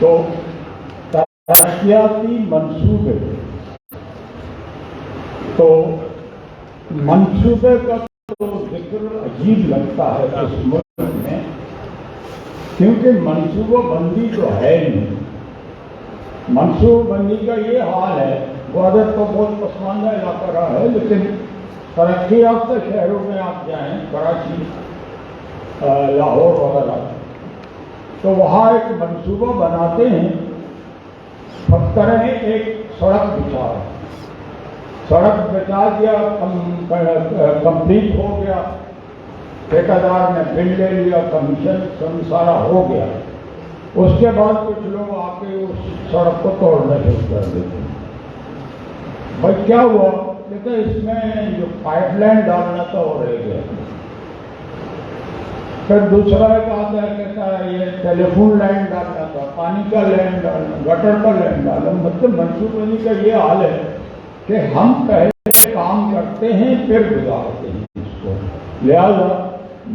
تو ترقیاتی منصوبے، تو منصوبے کا تو ذکر عجیب لگتا ہے اس ملک میں، کیونکہ منصوبہ بندی تو ہے نہیں۔ منصوبہ بندی کا یہ حال ہے، گوادر تو بہت پسماندہ علاقہ رہا ہے، لیکن ترقی یافتہ شہروں میں آپ جائیں، کراچی، لاہور وغیرہ، تو وہاں ایک منصوبہ بناتے ہیں، فکر ہے ایک سڑک بچھا، سڑک بچا دیا، کمپلیٹ ہو گیا، ٹھیکیدار نے بل لے لیا، کمیشن سارا ہو گیا، اس کے بعد کچھ لوگ آ کے اس سڑک کو توڑنا شروع کر دیتے ہیں۔ بھائی کیا ہوا؟ کہتے اس میں جو پائپ لائن ڈالنا تھا وہ رہ گیا۔ پھر دوسرا ایک آتا ہے، کہتا ہے یہ ٹیلی فون لائن ڈالنا تھا، پانی کا لائن ڈالنا، گٹر کا لائن ڈالنا۔ مطلب منصوبہ بندی کا یہ حال ہے کہ ہم پہلے کام کرتے ہیں پھر گزارتے ہیں اس کو، لہذا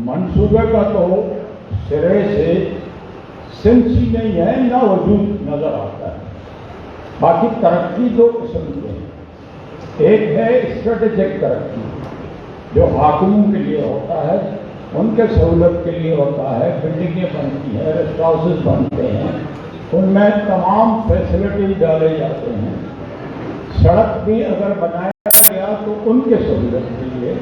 منصوبے کا تو سرے سے سنس ہی نہیں ہے، نہ وجود نظر آتا ہے۔ باقی ترقی دو قسم کی ہے، ایک ہے اسٹریٹجک ترقی جو حاکموں کے لیے ہوتا ہے، ان کے سہولت کے لیے ہوتا ہے، بلڈنگیں بنتی ہیں، ریسٹ ہاؤسز بنتے ہیں، ان میں تمام فیسلٹی ڈالے جاتے ہیں، سڑک بھی اگر بنایا گیا تو ان کے سہولت کے لیے۔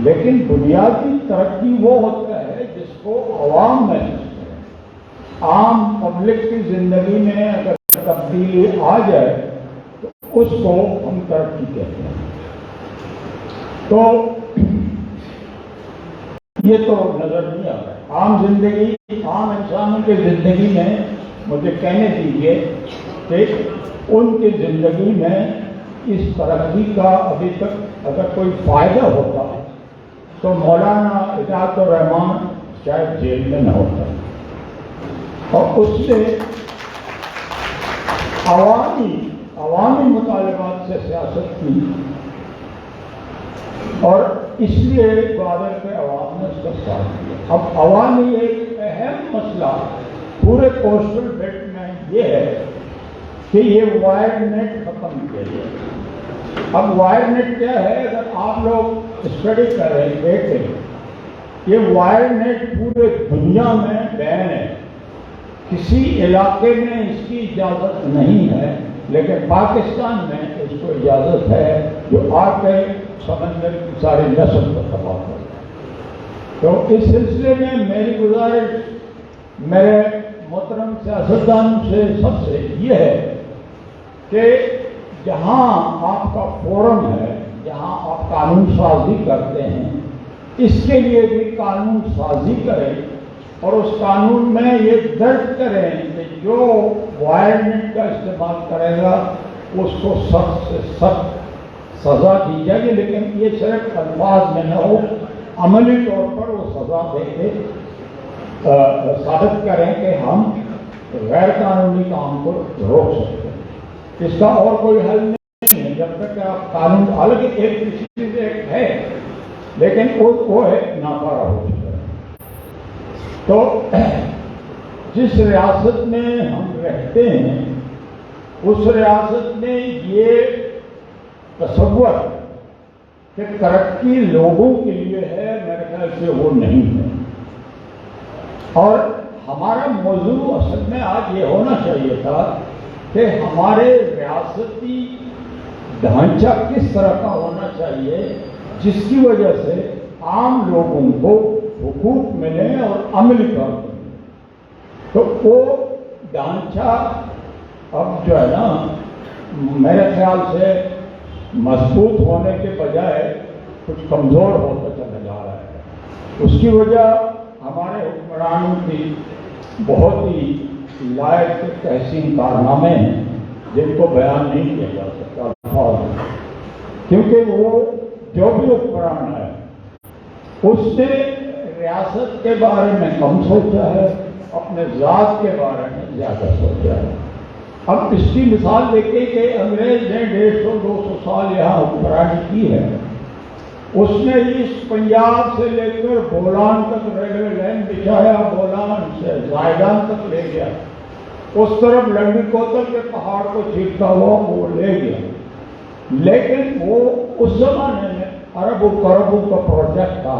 لیکن بنیادی ترقی وہ ہوتا ہے جس کو عوام محسوس کرے، عام پبلک کی زندگی میں اگر تبدیلی آ جائے تو اس کو ہم ترقی کہتے ہیں۔ تو یہ تو نظر نہیں آ رہا ہے عام زندگی، عام انسانوں کی زندگی میں۔ مجھے کہنے دیجیے کہ ان کی زندگی میں اس ترقی کا ابھی تک اگر کوئی فائدہ ہوتا تو مولانا عنایت الرحمن شاید جیل میں نہ ہوتا، اور اس سے عوامی مطالبات سے سیاست کی، اور اس لیے گوادر کے عوام نے اس کا ساتھ دیا۔ اب عوامی ایک اہم مسئلہ پورے کوسٹل بیلٹ میں یہ ہے کہ یہ وائر نیٹ ختم کیا جائے۔ اب وائر نیٹ کیا ہے؟ اگر آپ لوگ اسٹڈی کریں، دیکھیں، یہ وائر نیٹ پورے دنیا میں بین ہے، کسی علاقے میں اس کی اجازت نہیں ہے، لیکن پاکستان میں اس کو اجازت ہے، جو آ کے سمندر کی ساری نسل کو تباہ کر۔ تو اس سلسلے میں میری گزارش میرے محترم سیاستدانوں سے سب سے یہ ہے کہ جہاں آپ کا فورم ہے، جہاں آپ قانون سازی کرتے ہیں، اس کے لیے بھی قانون سازی کریں، اور اس قانون میں یہ درج کریں کہ جو وائر نیٹ کا استعمال کرے گا اس کو سخت سے سخت سزا دی جائے گی، لیکن یہ صرف الفاظ میں نہ ہو، عملی طور پر وہ سزا دے کے ثابت کریں کہ ہم غیر قانونی کام کو روک سکتے ہیں۔ اس کا اور کوئی حل نہیں ہے جب تک کہ آپ قانون، حالانکہ ایک چیز ایک ہے لیکن وہ ہے ناکارہ ہو چکا ہے۔ تو جس ریاست میں ہم رہتے ہیں اس ریاست میں یہ تصور کہ ترقی لوگوں کے لیے ہے، میرے خیال سے وہ نہیں ہے۔ اور ہمارا موضوع اصل میں آج یہ ہونا چاہیے تھا کہ ہمارے ریاستی ڈھانچہ کس طرح کا ہونا چاہیے جس کی وجہ سے عام لوگوں کو حقوق ملیں اور عملی طور پر ملیں۔ تو وہ ڈھانچہ اب جو ہے نا میرے خیال سے مضبوط ہونے کے بجائے کچھ کمزور ہوتا چلا جا رہا ہے۔ اس کی وجہ ہمارے حکمرانوں کی بہت ہی لائق تحسین کارنامے ہیں جن کو بیان نہیں کیا جا سکتا، کیونکہ وہ جو بھی حکمران ہے اس نے ریاست کے بارے میں کم سوچا ہے، اپنے ذات کے بارے میں زیادہ سوچا ہے۔ اب اس کی مثال دیکھیں کہ انگریز نے 150-200 سال یہاں حکمرانی کی ہے، اس نے اس پنجاب سے لے کر بولان تک ریلوے لائن بچھایا، بولان سے زائدان تک لے گیا، اس طرف لنڈی کوتل کے پہاڑ کو چیرتا ہوا وہ لے گیا، لیکن وہ اس زمانے میں اربوں کربوں کا پروجیکٹ تھا،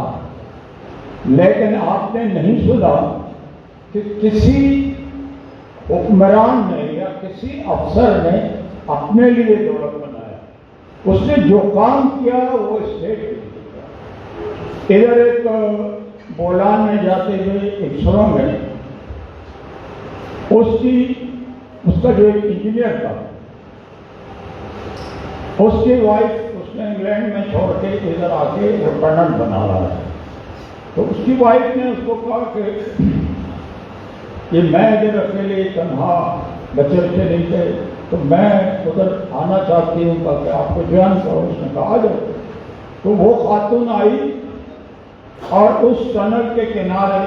لیکن آپ نے نہیں سنا کہ کسی حکمران نے یا کسی افسر نے اپنے لیے دولت بنایا. اس نے جو کام کیا وہ اسٹیٹ کے لیے کیا. ادھر ایک بولان میں جاتے ہوئے ایک سرنگ ہے، اس کا جو ایک انجینئر تھا، اس کی وائف اس نے انگلینڈ میں چھوڑ کے ادھر آ کے وہ ٹنل بنا رہا ہے. تو اس کی وائف نے اس کو کہا کہ میں ادھر اکیلے تنہا بچے نہیں تھے تو میں ادھر آنا چاہتی ہوں کہ آپ کو جوائن کرو. اس نے کہا آ جاؤ. تو وہ خاتون آئی اور اس ٹنل کے کنارے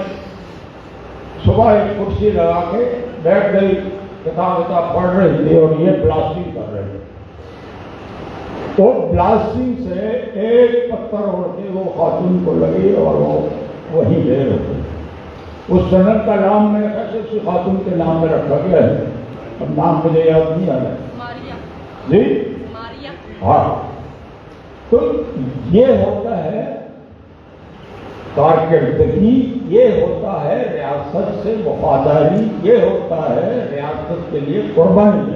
صبح ایک کرسی لگا کے بیٹھ گئی، کتاب پڑھ رہی تھی اور یہ بلاسٹنگ کر رہے تھے. تو بلاسٹنگ سے ایک پتھر اڑ کے وہ خاتون کو لگی اور وہ وہیں دیر ہو گئی. اس ٹنل کا نام میں ایسے اسی خاتون کے نام میں رکھا گیا ہے، اب نام مجھے یاد نہیں آ رہا جی. ہاں، تو یہ ہوتا ہے کارکردگی، یہ ہوتا ہے ریاست سے وفاداری، یہ ہوتا ہے ریاست کے لیے قربانی.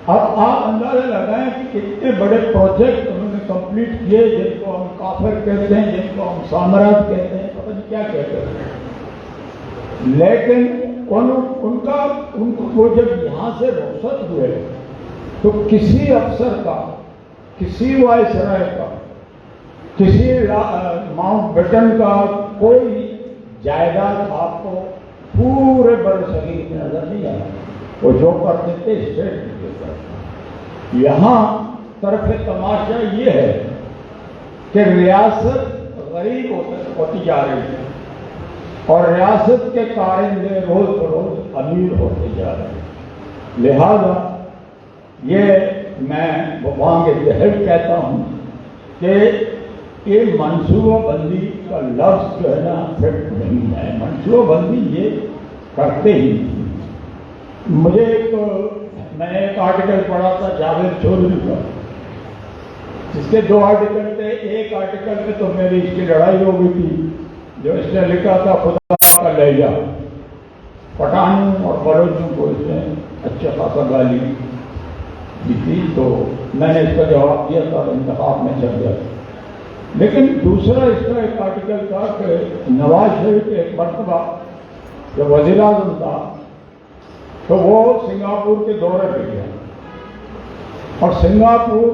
اب آپ اندازہ لگائیں کہ کتنے بڑے پروجیکٹ انہوں نے کمپلیٹ کیے، جن کو ہم کافر کہتے ہیں، جن کو ہم سامراج کہتے ہیں، پتہ نہیں کیا کہتے ہیں. لیکن ان کو وہ جب یہاں سے رخصت ہوئے تو کسی افسر کا، کسی وائسرائے کا، کسی ماؤنٹ بیٹن کا کوئی جائیداد آپ کو پورے برصغیر میں نظر نہیں آیا. وہ جو کرتے تھے اسٹیٹ کے کرتے. یہاں طرف تماشا یہ ہے کہ ریاست غریب ہوتی جا رہی ہے اور ریاست کے کارندے روز بروز امیر ہوتے جا رہے ہیں. لہذا یہ میں بانگ دہل کہتا ہوں کہ یہ منصوبہ بندی کا لفظ جو ہے نا فٹ نہیں ہے. منصوبہ بندی یہ کرتے ہی. مجھے میں نے ایک آرٹیکل پڑھا تھا جاوید چودھری کا، جس کے 2 آرٹیکل تھے. ایک آرٹیکل میں تو میری اس کی لڑائی ہو گئی تھی، جو اس نے لکھا تھا خدا کا لہجہ. پٹھانوں اور بلوچوں کو اس نے اچھا خاصا گالی دی تھی، تو میں نے اس کا جواب دیا تھا، انتخاب میں چل گیا. لیکن دوسرا اس کا ایک آرٹیکل تھا کہ نواز شریف ایک مرتبہ جب وزیر اعظم تھا تو وہ سنگاپور کے دورے پہ گیا اور سنگاپور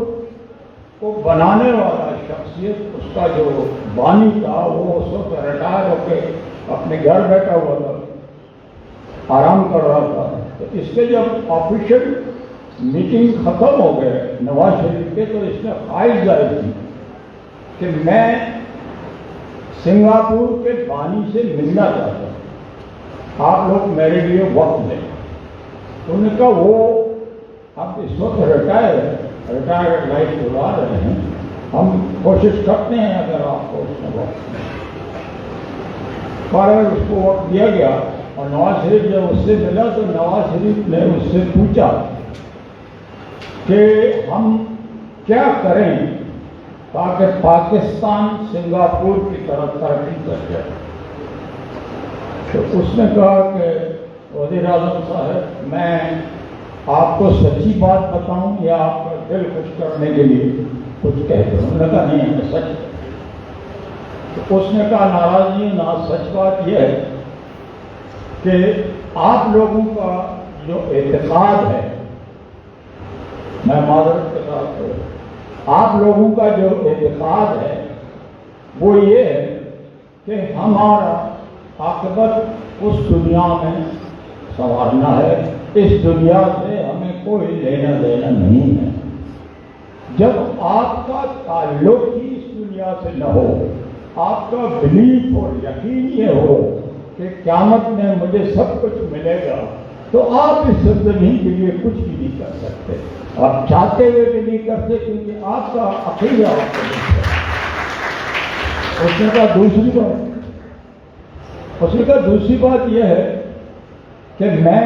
کو بنانے والا شخصیت، اس کا جو بانی تھا، وہ اس وقت ریٹائر ہو کے اپنے گھر بیٹھا ہوا تھا، آرام کر رہا تھا. تو اس کے جب آفیشیل میٹنگ ختم ہو گئے نواز شریف کے، تو اس نے خواہش ظاہر کی کہ میں سنگاپور کے بانی سے ملنا چاہتا ہوں، آپ لوگ میرے لیے وقت دیں. انہوں نے کہا وہ اب اس وقت ریٹائر لائف گزار رہے ہیں، ہم کوشش کرتے ہیں اگر آپ کو اس میں وقت دیں. پر اس کو وقت دیا گیا اور نواز شریف جب اس سے ملا تو نواز شریف نے اس سے پوچھا کہ ہم کیا کریں تاکہ پاکستان سنگاپور کی طرف ترقی کر جائے. تو اس نے کہا کہ وزیر اعظم صاحب، میں آپ کو سچی بات بتاؤں یا آپ کا دل خوش کرنے کے لیے کچھ کہتے ہیں؟ انہوں نے کہا نہیں، ہمیں سچ. تو اس نے کہا ناراضی نہ، سچ بات یہ ہے کہ آپ لوگوں کا جو اعتقاد ہے، میں معذرت کے ساتھ، آپ لوگوں کا جو اعتقاد ہے وہ یہ ہے کہ ہمارا عاقبت اس دنیا میں سنوارنا ہے، اس دنیا سے ہمیں کوئی لینا دینا نہیں ہے. جب آپ کا تعلق ہی اس دنیا سے نہ ہو، آپ کا بلیف اور یقین یہ ہو کہ قیامت میں مجھے سب کچھ ملے گا، تو آپ اس زمین کے لیے کچھ بھی نہیں کر سکتے. آپ چاہتے ہوئے بھی نہیں کرتے کیونکہ آپ کا عقیدہ آپ کو نہیں ہے. اس نے کہا دوسری بات یہ ہے کہ میں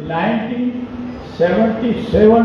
1977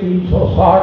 360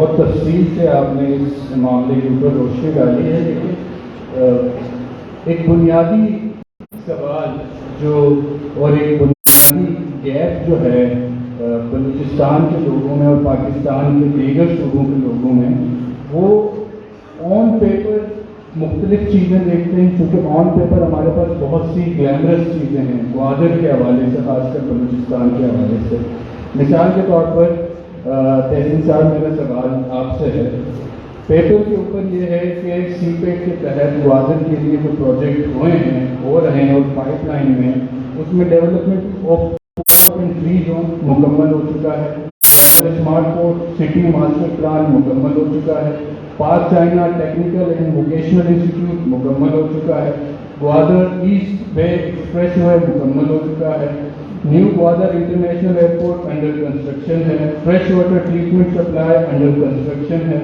بہت تفصیل سے آپ نے اس معاملے کے اوپر روشنی ڈالی ہے، لیکن ایک بنیادی سوال جو اور ایک بنیادی گیپ جو ہے بلوچستان کے لوگوں میں اور پاکستان کے دیگر صوبوں کے لوگوں میں، وہ آن پیپر مختلف چیزیں دیکھتے ہیں، کیونکہ آن پیپر ہمارے پاس بہت سی گلیمرس چیزیں ہیں گوادر کے حوالے سے، خاص کر بلوچستان کے حوالے سے۔ مثال کے طور پر تحسین صاحب، میرا سوال آپ سے ہے، پیپر کے اوپر یہ ہے کہ سی پیک کے تحت گوادر کے لیے جو پروجیکٹ ہو رہے ہیں اور پائپ لائن میں، اس میں ڈیولپمنٹ آف فری زون مکمل ہو چکا ہے، smart port city master plan مکمل ہو چکا ہے، Pak China technical and vocational institute مکمل ہو چکا ہے، Gwadar east way expressway مکمل ہو چکا ہے، new Gwadar international airport under construction ہے، fresh water treatment supply under construction ہے،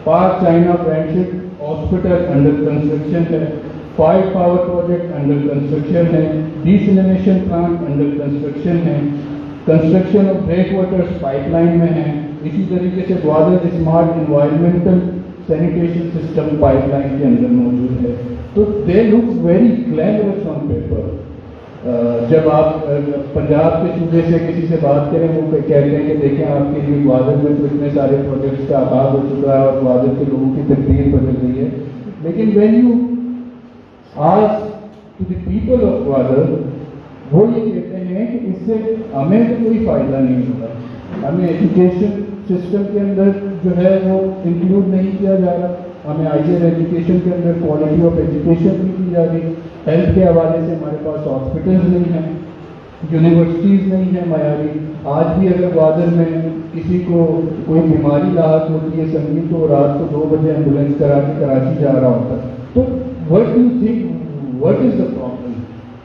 Pak China friendship hospital under construction ہے، 5 پاور پروجیکٹ انڈر کنسٹرکشن ہے، ڈیسلینیشن پلانٹ انڈر کنسٹرکشن ہے، construction of breakwaters pipe line میں ہے، اسی طریقے سے Gwadar smart environmental sanitation system pipeline کے اندر موجود ہے۔ تو they look very glamorous on paper. جب آپ پنجاب کے صوبے سے کسی سے بات کریں، وہ کہتے ہیں کہ دیکھیں آپ کے لیے گوادر میں تو اتنے سارے پروجیکٹس کا آغاز ہو چکا ہے اور گوادر کے لوگوں کی تقدیر بدل گئی ہے، لیکن when you ask to the people of Gwadar, وہ یہ کہتے ہیں کہ اس سے ہمیں تو کوئی فائدہ نہیں ہوگا، ہمیں ایجوکیشن سسٹم کے اندر جو ہے وہ انکلوڈ نہیں کیا جا رہا، ہمیں ہائر ایجوکیشن کے اندر کوالٹی آف ایجوکیشن نہیں کی جا رہی، ہیلتھ کے حوالے سے ہمارے پاس ہاسپٹلز نہیں ہیں، یونیورسٹیز نہیں ہیں معیاری۔ آج بھی اگر گوادر میں کسی کو کوئی بیماری لاحق ہوتی ہے سنگین، تو رات کو 2 بجے ایمبولینس کرا کے کراچی جا رہا ہوتا ہے۔ تو what you think what is the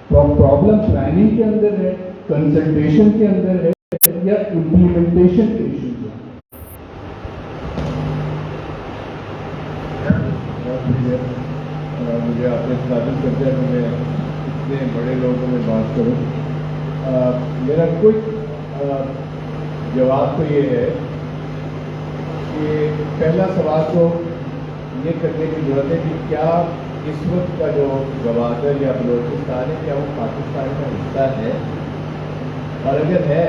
problem planning کے اندر ہے، کنسلٹیشن کے اندر ہے، یا امپلیمنٹیشن کے ایشوز ہیں؟ مجھے آپ نے ثابت کر دیا کہ میں اتنے بڑے لوگوں میں بات کروں۔ میرا کچھ جواب تو یہ ہے کہ پہلا سوال تو یہ کرنے کی ضرورت ہے کہ کیا اس وقت کا جو گوادر یا بلوچستان ہے کیا وہ پاکستان کا حصہ ہے، اور اگر ہے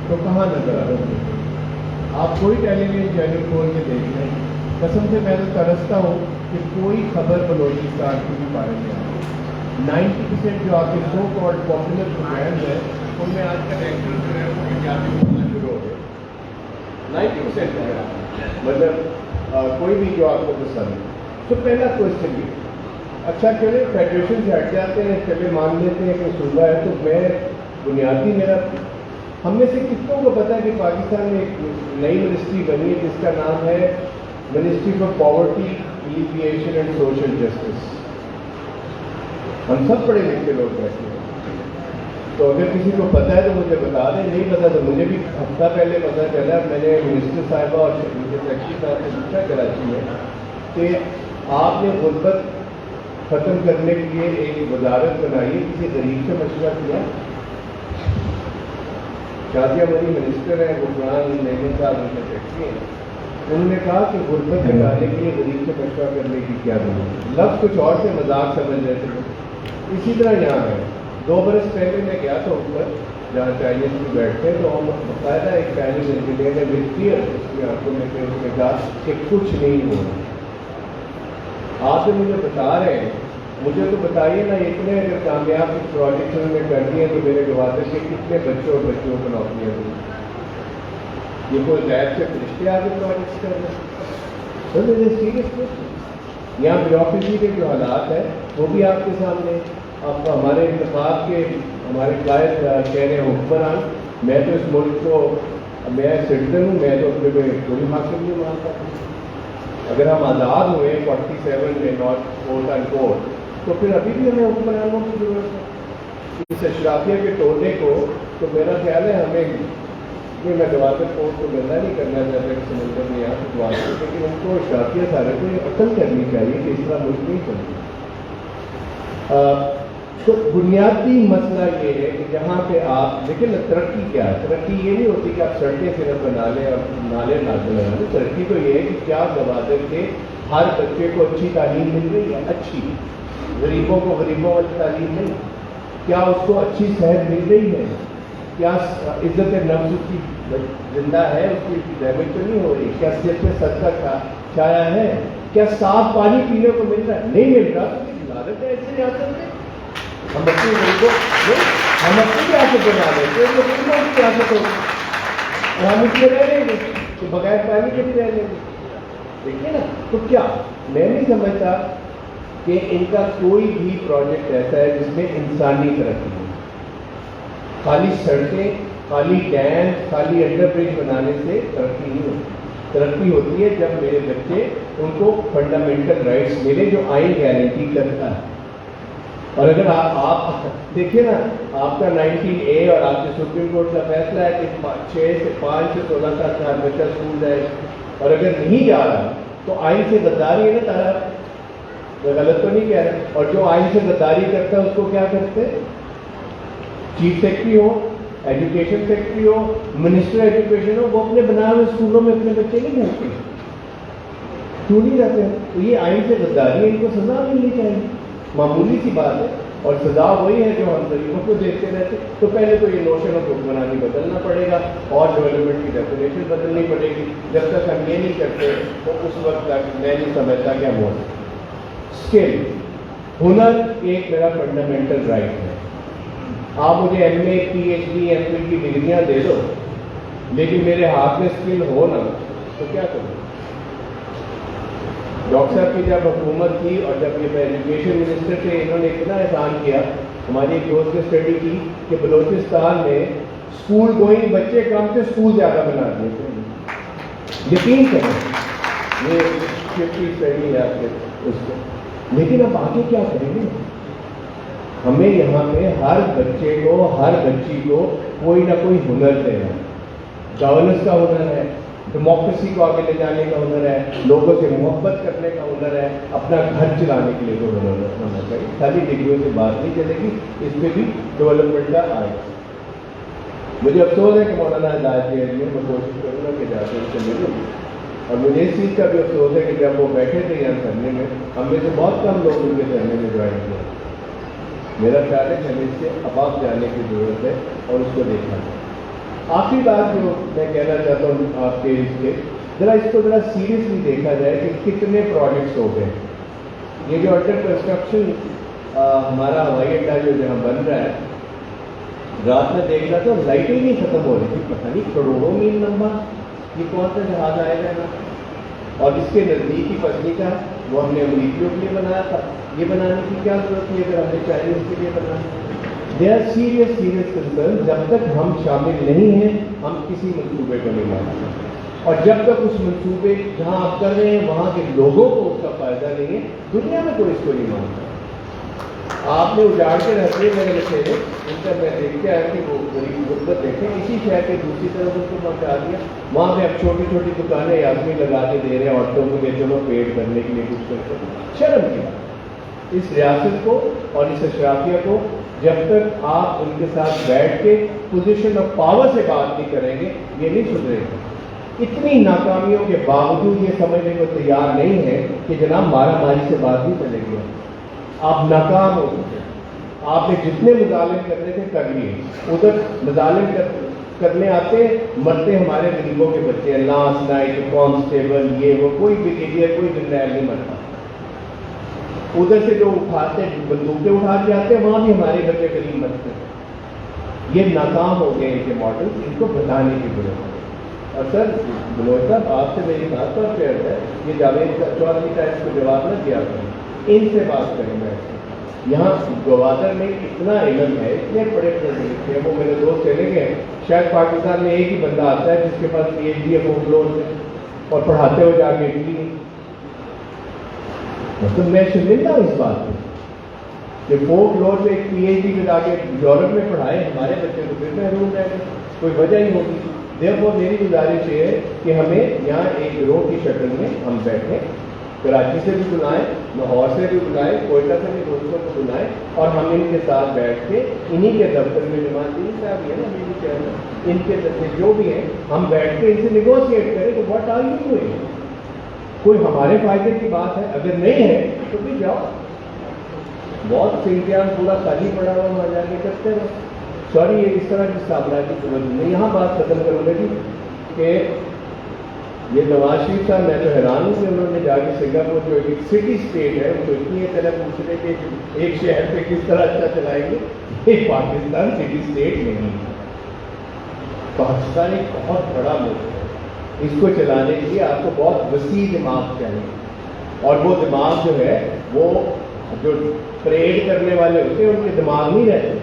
تو کہاں نظر آ رہا ہے؟ آپ کوئی ٹیلی ویژن چینل کھول کے دیکھ لیں، قسم سے میں تو ترستا ہوں کہ کوئی خبر بلوچستان کی بھی بارے میں آئی۔ 90% جو آپ کے سو کالڈ پاپولر پروگرامز ہیں ان میں آج کل ایکٹر جو ہے وہ پنجابی بولنا شروع ہو گئے، 90% جو ہے، مطلب کوئی بھی جو آپ کو پسند ہے۔ تو پہلا کوشچن یہ، اچھا چلے فیڈریشن سے ہٹ جاتے ہیں، چلے مان لیتے ہیں کہ صوبہ ہے، تو میں بنیادی میرا ہم میں سے کتنوں کو پتا ہے کہ پاکستان میں ایک نئی منسٹری بنی ہے جس کا نام ہے ministry for poverty alleviation and social justice. ہم سب پڑھے لکھے لوگ بیٹھے ہیں، تو اگر کسی کو پتا ہے تو مجھے بتا دیں، نہیں پتا تو مجھے بھی ہفتہ پہلے پتا چلا۔ میں نے منسٹر صاحبہ اور سیکرٹری صاحب سے پوچھا کراچی میں کہ آپ نے غربت ختم کرنے کے لیے ایک وزارت بنائی ہے، کسی غریب سے مشورہ کیا؟ شادیہ مری منسٹر ہیں، غفران نعیم صاحب ان کے سیکرٹری ہیں، انہوں نے کہا کہ غربت ہٹانے کے لیے غریب سے مشورہ کرنے کی کیا ضرورت ہے؟ لفظ کچھ اور سے مذاق سمجھ رہے تھے۔ اسی طرح یہاں ہے، 2 برس پہلے میں گیا تھا اوپر جہاں چائنیز بھی بیٹھتے ہیں، تو ہم باقاعدہ ایک چائنیز انجینئر نے وکٹیئر اس کی آنکھوں میں سے اس نے کہا کہ کچھ نہیں ہو رہا۔ آپ جو مجھے بتا رہے ہیں، مجھے تو بتائیے نا، اتنے اگر کامیاب کچھ پروجیکٹس انہوں نے کر دیے تو میرے گوادر کے کتنے بچوں اور بچوں کو نوکریاں دیں؟ یہ کوئی غیر سے فرشتے آگے پروجیکٹس کر رہے ہیں؟ سر سیریس یہاں بیوروکریسی کے جو حالات ہیں وہ بھی آپ کے سامنے۔ اب ہمارے اتفاق کے ہمارے قائد کہہ رہے ہیں حکمران، میں تو اس ملک کو، میں سٹیزن ہوں، میں تو اپنے میں کوئی حاصل نہیں مانتا۔ اگر ہم آزاد ہوئے 47 میں نارتھ کوٹ اینڈ کوٹ، تو پھر ابھی بھی ہمیں حکمرانوں کی ضرورت ہے اس اشرافیہ کے ٹولے کو۔ تو میرا خیال ہے ہمیں یہ میں گوادر کوٹ کو گندہ نہیں کرنا چاہتا کہ سمندر میں یہاں سے گوادر، لیکن ان کو اشرافیہ سارے کو یہ عقل کرنی چاہیے کہ اس طرح ملک نہیں چلتی۔ تو بنیادی مسئلہ یہ ہے کہ جہاں پہ آپ دیکھیں نا، ترقی کیا ہے؟ ترقی یہ نہیں ہوتی کہ آپ سڑکیں صرف بنا لیں اور نالے بنا لیں. ترقی تو یہ ہے کہ کیا گوادر کے ہر بچے کو اچھی تعلیم مل رہی ہے، اچھی، غریبوں کو غریبوں والی تعلیم نہیں، کیا اس کو اچھی صحت مل رہی ہے، کیا عزت نفس اس کی زندہ ہے، اس کی ڈیمیج تو نہیں ہو رہی، کیا صرف میں صدقہ چھایا ہے، کیا صاف پانی پینے کو مل رہا ہے؟ نہیں مل رہا. لازت ہے ایسے ریاست میں ہم اپنی ہم اپنی ریاست بنا لیتے ہیں، غریبوں کی ریاست ہوگی اور ہم اس میں رہ لیں گے تو بغیر پانی کے بھی رہ لیں گے. دیکھیے نا، تو کیا میں نہیں سمجھتا کہ ان کا کوئی بھی پروجیکٹ ایسا ہے جس میں انسانی ترقی ہو. خالی سڑکیں، خالی ڈیم، خالی انڈر برج بنانے سے ترقی نہیں ہوتی. ترقی ہوتی ہے جب میرے بچے ان کو فنڈامنٹل رائٹس ملے جو آئین گارنٹی کرتا ہے. اور اگر آپ دیکھیں نا، آپ کا 19A اور آپ کے سپریم کورٹ کا فیصلہ ہے کہ 6 سے 5 سے 16 سال کا بچہ اسکول جائے، اور اگر نہیں جا رہا تو آئین سے غداری ہے نا تارا، میں غلط تو نہیں کہہ رہا. اور جو آئین سے غداری کرتا ہے اس کو کیا کرتے ہیں؟ چیف سیکرٹری ہو، ایجوکیشن سیکرٹری ہو، منسٹر ایجوکیشن ہو، وہ اپنے بنائے ہوئے اسکولوں میں اپنے بچے نہیں بھیجتے. کیوں نہیں رہتے ہیں؟ تو یہ آئین سے غداری ہے، ان کو سزا ملنی چاہیے. معمولی سی بات ہے. اور سزا وہی ہے جو ہم غریبوں کو دیکھتے رہتے. تو پہلے تو یہ نوشن آف حکمرانی بدلنا پڑے گا اور ڈیولپمنٹ کی ڈیفینیشن بدلنی پڑے گی. جب تک ہم یہ نہیں کرتے تو اس وقت تک میں نہیں سمجھتا کہ ہم ہو اسکل. ہنر ایک میرا فنڈامنٹل رائٹ ہے. آپ مجھے M A, P H D, M Phil کی ڈگریاں دے دو، لیکن میرے ہاتھ میں اسکل ہو نا تو کیا کروں؟ ڈاکٹر صاحب کی جب حکومت تھی اور جب یہ ایجوکیشن منسٹر تھے، انہوں نے اتنا احسان کیا. ہماری ایک دوست نے اسٹڈی کی کہ بلوچستان میں اسکول گوئنگ بچے کم سے اسکول زیادہ بنا دیے تھے. یقین کریں، یہ 50 اسٹڈی ہے آپ کے اس کو. لیکن اب آگے کیا کریں گے؟ ہمیں یہاں پہ ہر بچے کو، ہر بچی کو کوئی نہ کوئی ہنر دینا. گورننس کا ہنر ہے، ڈیموکریسی کو آگے لے جانے کا ہنر ہے، لوگوں سے محبت کرنے کا ہنر ہے، اپنا گھر چلانے کے لیے تو ہنر ہونا چاہیے. خالی ڈگریوں سے بات نہیں چلے گی، اس پہ بھی ڈیولپمنٹ کا آئے. مجھے افسوس ہے کہ مولانا ہدایت جی میں کوشش کروں گا کہ جا کے ان سے ملوں. اور مجھے اس چیز کا بھی افسوس ہے کہ جب وہ بیٹھے تھے یہاں دھرنے میں، ہم میں سے بہت کم لوگ ان کے دھرنے میں جوائن کیا. میرا خیال ہے کہ ہمیں اس سے اباب جانے کی ضرورت ہے اور اس کو دیکھنا ہے. آخری بات جو میں کہنا چاہتا ہوں آپ کے اس کے، ذرا اس کو ذرا سیریسلی دیکھا جائے کہ کتنے پروجیکٹس ہو گئے. یہ جو انڈر کنسٹرکشن ہمارا ہوائی اڈا جو جہاں بن رہا ہے، رات میں دیکھ رہا تھا لائٹیں نہیں ختم ہو رہی تھی. پتہ نہیں کروڑوں میل لمبا یہ کون سا جہاز آئے گا نا. اور اس کے نزدیک ہی پتنی کا وہ ہم نے امریکیوں کے لیے بنایا تھا. یہ بنانے کی کیا ضرورت ہے اگر ہم نے چائنیز کے لیے بنانا؟ They are serious concern. جب تک ہم شامل نہیں ہیں ہم کسی منصوبے کو نہیں مانتے. اور جب تک اس منصوبے جہاں آپ کر رہے ہیں وہاں کے لوگوں کو اس کا فائدہ نہیں ہے، دنیا میں کوئی اس کو نہیں مانتا. آپ نے اجاڑ کے رکھ لیے میرے بچے نے، ان کا میں دیکھ کے آیا کہ وہ غریب غربت دیکھیں، اسی شہر کے دوسری طرف اس کو پہنچا دیا. وہاں پہ اب چھوٹی چھوٹی دکانیں آدمی لگا کے دے رہے ہیں عورتوں کو کہ چلو پیٹ کرنے کے لیے کچھ کرتے ہیں. شرم کی بات. اس ریاست کو اور اس اشرافیہ کو جب تک آپ ان کے ساتھ بیٹھ کے پوزیشن آف پاور سے بات نہیں کریں گے یہ نہیں سدھرے گا. اتنی ناکامیوں کے باوجود یہ سمجھنے کو تیار نہیں ہے کہ جناب مارا ماری سے بات نہیں چلے گی. آپ ناکام ہو چکے. آپ نے جتنے مظالم کرنے تھے کر لیے. ادھر مظالم کرنے آتے مرتے ہمارے غریبوں کے بچے ہیں. لانس نائٹ، کانسٹیبل، یہ وہ کوئی بریگیڈیئر، کوئی جنرل نہیں مرتا. ادھر سے جو اٹھاتے بندوقیں اٹھا کے آتے ہیں وہاں بھی ہمارے بچے غریب مرتے ہیں. یہ ناکام ہو گئے ان کے ماڈل، ان کو بتانے کی ضرورت ہے. اور سر بلوچ صاحب آپ سے میری خاص طور پہ ہے یہ جاوید چودھری کا اس کو جواب نہ دیا کریں، ان سے بات کریں. میں یہاں گوادر میں اتنا علم ہے، اتنے بڑے پروجیکٹ ہیں. وہ میرے دوست چلے گئے، شاید پاکستان میں ایک ہی بندہ آتا ہے جس کے پاس پی ایچ ڈی ہے فوک لور سے، اور پڑھاتے ہوئے جا کے اٹلی. مطلب میں شرمندہ ہوں اس بات میں کہ فوک لور سے ایک پی ایچ ڈی کے آگے یورپ میں پڑھائے، ہمارے بچے کو پھر محروم رہ گئے. کوئی وجہ ہی ہوگی. دیکھو میری گزارش یہ ہے کہ ہمیں یہاں ایک گروہ کی شکل میں ہم بیٹھیں کراچی سے بھی بلائیں, لاہور سے بھی بلائیں, کوئٹہ سے بھی دوستوں کو بلائیں, اور ہم ان کے ساتھ بیٹھ کے انہی کے دفتر میں نمائندگی صاحب ہے نا میری چیئرمین, ان کے دفتر جو بھی ہیں, ہم بیٹھ کے ان سے نیگوشیٹ کریں کہ واٹ آر یو ڈوئنگ. کوئی ہمارے فائدے کی بات ہے, اگر نہیں ہے تو بھی جاؤ. بہت سے امتحان پورا خالی پڑا ہوا وہاں جا کے کرتے رہو. سوری, یہ اس طرح کی سامراجی کی سمجھ نہیں. یہاں بات ختم کروں گا جی کہ یہ نواز شریف صاحب, میں تو حیران ہوں کہ انہوں نے جا کے سنگاپور جو ایک سٹی اسٹیٹ ہے, ان کو اتنی طرح پوچھ رہے کہ ایک شہر پہ کس طرح اچھا چلائیں گے. یہ پاکستان سٹی اسٹیٹ نہیں ہے. پاکستان ایک بہت بڑا ملک ہے, اس کو چلانے کے لیے آپ کو بہت وسیع دماغ چاہیے, اور وہ دماغ جو ہے وہ جو پریڈ کرنے والے ہوتے ہیں ان کے دماغ نہیں رہتے,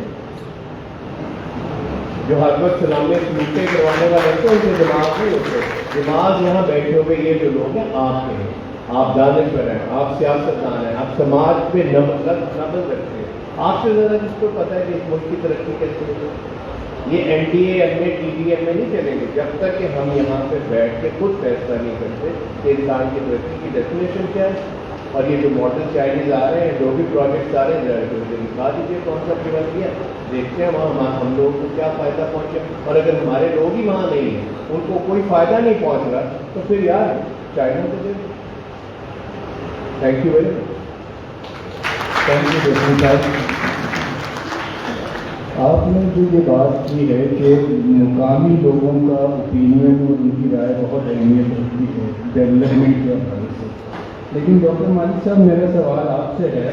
جو ہر وقت سلامے سلوکے کروانے والے ہوتے ہیں ان کے دماغ نہیں ہوتے. دماغ یہاں بیٹھے ہوئے یہ جو لوگ ہیں آپ کے ہیں, آپ دانشور ہیں, آپ سیاستدان ہیں, آپ سماج پہ نبض رکھتے ہیں. آپ سے زیادہ جس کو پتہ ہے کہ اس ملک کی ترقی کیسے ہوگی. یہ N D A M A T D M میں نہیں چلیں گے جب تک کہ ہم یہاں پہ بیٹھ کے خود فیصلہ نہیں کرتے کہ انسان کی ترقی کی ڈیفینیشن کیا ہے. اور یہ جو ماڈل چائنیز آ رہے ہیں, جو بھی پروجیکٹس آ رہے ہیں, دکھا دیجیے کون سا پورا کیا, دیکھتے ہیں وہاں ہم لوگوں کو کیا فائدہ پہنچے. اور اگر ہمارے لوگ ہی وہاں نہیں ہیں, ان کو کوئی فائدہ نہیں پہنچ رہا, تو پھر یار چائنا کو دے دیں. Thank you very much. Thank you جسم صاحب. آپ نے جو یہ بات کی ہے کہ مقامی لوگوں کا اوپینین اور ان کی رائے بہت اہمیت رکھتی ہے ڈیولپمنٹ کے حوالے سے, لیکن ڈاکٹر مالک صاحب میرا سوال آپ سے ہے,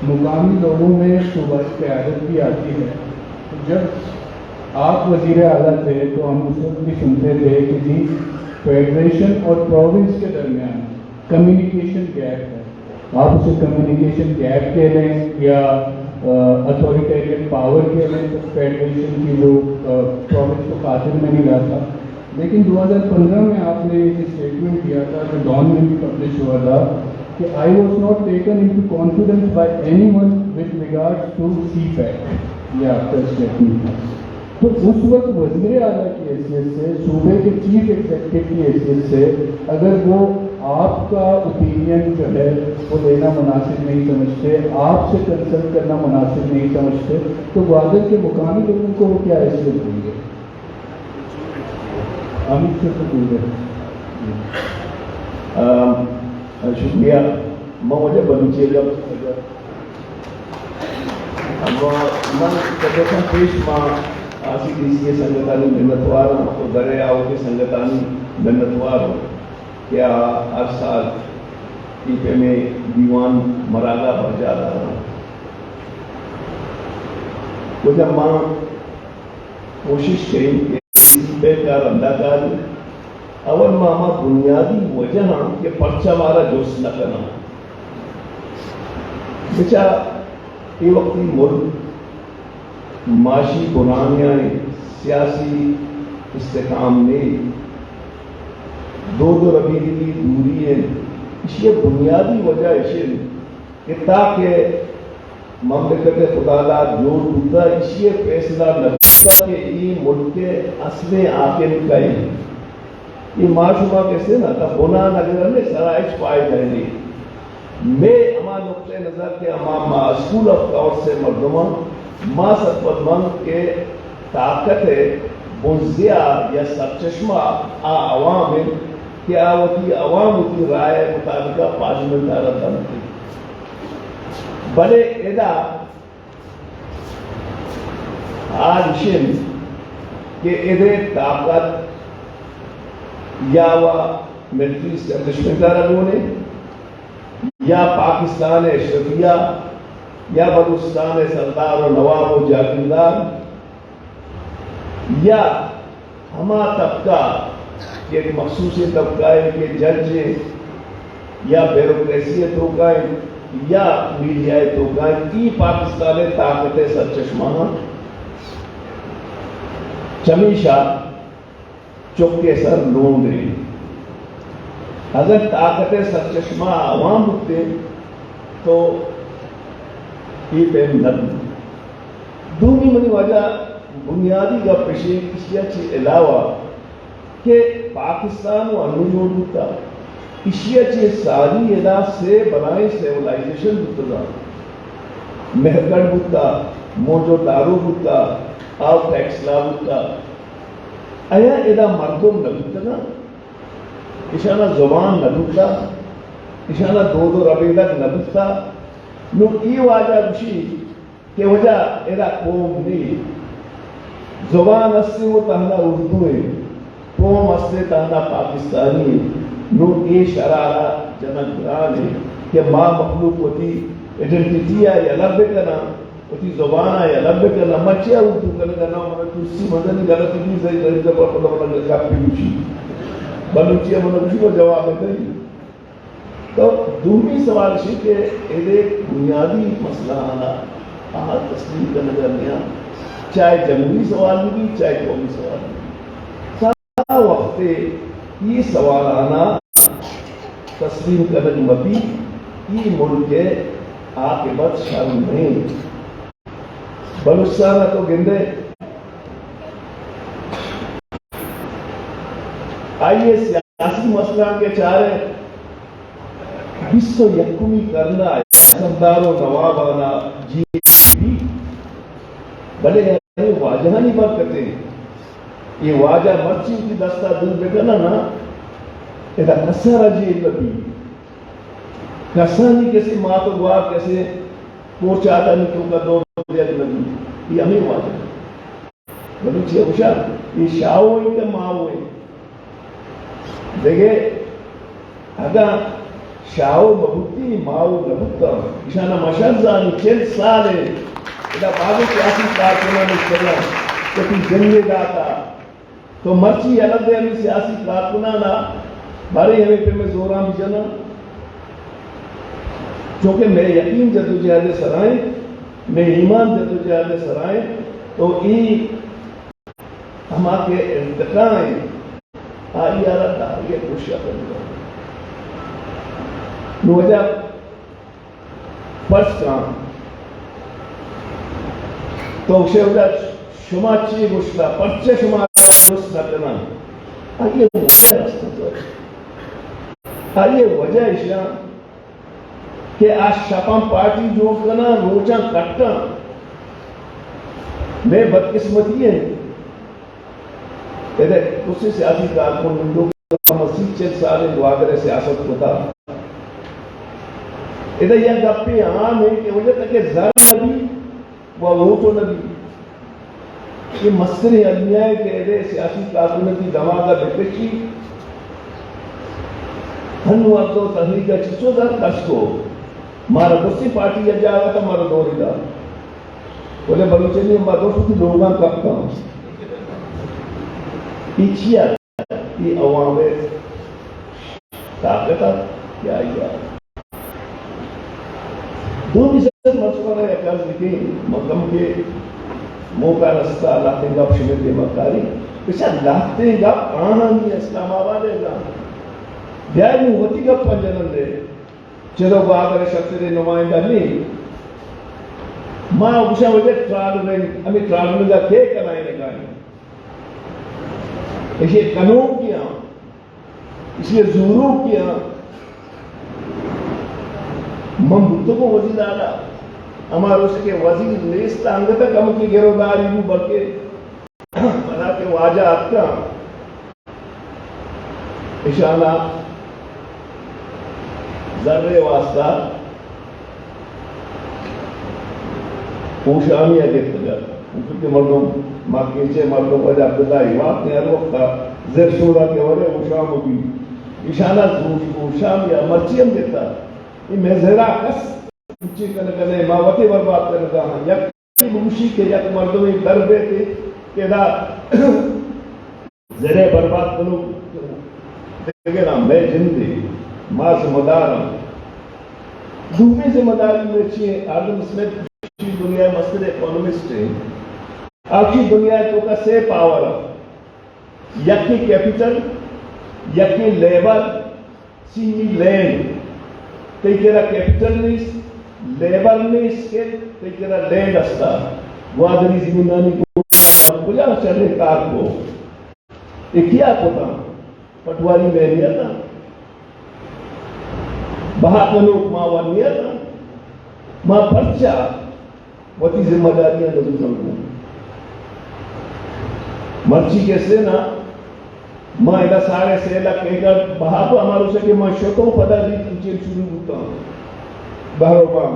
مقامی لوگوں میں صوبائی قیادت بھی آتی ہے. جب آپ وزیر اعلیٰ تھے تو ہم اس وقت بھی سنتے تھے کہ جی فیڈریشن اور پروونس کے درمیان کمیونیکیشن گیپ ہے. آپ اسے کمیونیکیشن گیپ کہہ لیں یا اتھارٹیرین پاور کے لیں, فیڈریشن کی جو پروونس کو خاطر میں نہیں رہا تھا. لیکن 2015 میں آپ نے ایک اسٹیٹمنٹ دیا تھا جو ڈان میں بھی پبلش ہوا تھا کہ I was not taken into confidence by anyone with regard to CPEC. یہ آپ کا اسٹیٹمنٹ تھا. تو اس وقت وزیر اعلیٰ کی حیثیت سے, صوبے کے چیف ایگزیکٹو کی حیثیت سے, اگر وہ آپ کا اوپینین جو ہے وہ لینا مناسب نہیں سمجھتے, آپ سے کنسلٹ کرنا مناسب نہیں سمجھتے, تو گوادر کے مقامی لوگوں کو وہ کیا حیثیت دیں گے؟ امت سے تو دور ہے. شکریہ. مجھے بلوچی جب من کدھم پیش ماں آسی دیسی سنگتانی منتوار ہوں, تو درے آؤ کے سنگتانی منتوار ہوں. کیا ہر سال ٹی پے میں دیوان مرادا بھر جاتا رہا. کچھ ماں کوشش کریں کہ پہ کار انداکار اول ماما بنیادی وجہ کہ پرچہ والا جوش نہ کرنا. بچا یہ وقتی ملک معاشی بحرانیاں سیاسی استحکام نے دو ربیعی کی دوری ہے. اس یہ بنیادی وجہ ہے کہ تاکہ مملکت خدا جوڑ ہوتا اس یہ فیصلہ نہ کہ یہ ملک کے اصل آخر کا ہی یہ معاشمہ کیسے نہ تھا بنا نگر میں سرائش پائے جائیں گے. میں اما نقطۂ نظر کے امام اسکول آف تھاٹ سے مردمہ ماں سرپت مند کے طاقت ہے بنزیا یا سرچشمہ عوام ہے کہ آوتی عوام ہوتی رائے مطابقہ پارلیمنٹ رہتا نہیں بڑے ادا آج کہ ادھر طاقت یا وہ ملٹری اسٹیبلشمنٹ لوگوں نے یا پاکستان اشرفیہ یا بلوچستان سردار و نواب و جاگیردار یا ہما طبقہ کہ ایک مخصوص طبقہ ہے کہ جج یا بیوروکریسی طبقہ یا میڈیا طبقہ کی پاکستان طاقت سرچشمہ چمیشہ چکے سر لون دے. اگر طاقت سرچشمہ عوام ہوتے تو یہ پہن نرم دونی منی وجہ بنیادی کا پیشے کسی کے علاوہ کہ پاکستان و انو جوڑ ہوتا اشیا چی ساری ادا سے بنائے سیولائزیشن بودتا مہکڑ بودتا موجو دارو بودتا آو ٹیکسلا بودتا آیا ادا مردم نبودتا نا اشانا زبان نبودتا اشانا دو ربیدک نبودتا نو ای واجہ بشی کہ وجہ ادا قوم نہیں زبان اسے وہ تہنا اردو ہے قوم اسے تہنا پاکستانی نو ای شرارہ جنک گران ہے کہ ماں مخلوق ہوتی ایڈنٹیٹی ہے یا لب کرنا ہوتی زبان ہے یا لب کرنا مچیا اردو کرنا منا ترسی مدنی غلطی نہیں صحیح غریب زبان پتہ منا کافی بچی بلوچیا منا بچی کو جواب ہے کئی تو دومی سوال ہے کہ ایک بنیادی مسئلہ آنا آہاں تسلیم کا نظر نیا چاہے جمہوری سوال بھی چاہے قومی سوال بھی سارا وقت یہ سوال آنا تسلیم کا نظر مبی یہ ملک کے عاقبت شرم نہیں بلوچستان تو گندے آئیے سیاسی مسئلہ کے چارے بسو یکمی کرنا سردار و نواب آنا جی بھی بلے یہ واجہ نہیں بات کرتے ہیں یہ واجہ مرچی کی دستہ دل بگنا نا ایدہ کسا رجی لبی کسا نہیں کسی ماں تو گوار کیسے پوچھا آتا نہیں کیوں کا دور دیا لبی یہ ہمیں واجہ بلوچی اوشا یہ شاہو ہوئی کہ ماں ہوئی دیکھے اگر شاہو مبتی ماؤ نبتا اشانہ مشرزانی 40 سال ہے ادا باغی سیاسی کارکنوں نے کرنا کہ تھی جنگے داتا تو مرچی الگ دے ہمیں سیاسی کارکنوں نا بارے ہمیں پہ میں زوران بھی جنا چونکہ میں یقین جدو جہاد سرائیں میں ایمان جدو جہاد سرائیں تو ای ہما کے انتقائیں آئی آرہ داری خوشیہ کرنے نو وجہ فرض کام تو اسے وجہ شما چی گوشتا پرچے شما گوشتا کرنا آئیے وجہ رستہ تو آئیے وجہ اشیاء کہ آج شپم پارٹی جو کرنا روچا کٹا میں بدقسمتی ہے اسی سیاسی کارکن ہندو کا مسیح 40 سال دعاگر سیاست ہوتا ادھر یہ گپی عام ہے کہ وجہ تک کہ زر نبی و وہ تو نبی یہ مصر علمیہ ہے کہ ادھر سیاسی کارکنوں کی دماغہ بکشی ہنو عبدو تحریکہ چیزوں در کش کو مارا دوسری پارٹی یا جاگا تھا مارا دور ہی دا بولے بلوچنی ہم دوستوں کی لوگاں کپتا ہوں پیچھیا یہ عوام طاقتہ کیا یا دو نسبت مشورہ ہے اکاز لکھیں مقام کے موقع رستہ لاتے گا شمیر کے مکاری پیچھا لاتے گا آنا نہیں اسلام آباد ہے گا بیائی میں ہوتی گا پنجنن دے چیزوں کو آگر شخص دے نمائندہ نہیں ماں اوشا وجہ ٹرانسپورٹ ہمیں ٹرانسپورٹ کا کھے کنائے نکائیں اسے قانون کیا اسے زورو کیا ممبتوں کو وزیر آلا ہمارے اس کے وزیر لیست انگتا کم کی گروگاری ہوں بلکہ بنا کے واجہ آپ کا اشانہ ذرے واسطہ پوشانی اگت جاتا کیونکہ مردم ماکینچے مردم کو جب دلائی وقت نے ہر وقت زیر شورا کے ورے اوشام بھی اشانہ اوشام یا مرچیم دیتا یہ محضرہ کس اچھی کرنے ماوتی برباد کرنے دا ہاں یک بوشی کے یک مردمی در بیتے کہ دا زرے برباد کرو دیکھے نا میں جندی ماں ذمہ دارم دومی ذمہ داری میں چیئے آدم اسمت دنیا مسئلہ اکونومسٹ ہے آخی دنیا تو کا سے پاور یکی کیپیٹل یکی لیبر سی لینڈ تیکرا کیپیٹل نیس لیبر نیس کے تیکرا لینڈ استا وادری زمینانی کو کجا چلے کار کو یہ کیا ہوتا پٹواری میں لیا تھا بہاکنوک ما ونیتا ما پرچا وتی ذمہ داریاں نظر سمجھوں مرچی کیسے نا ماں ایڈا سارے سیلا کہے بہا تو ہمارو سے کہ ماں شوتوں پدا دی تنچے شروع ہوتا ہوں بہرو بام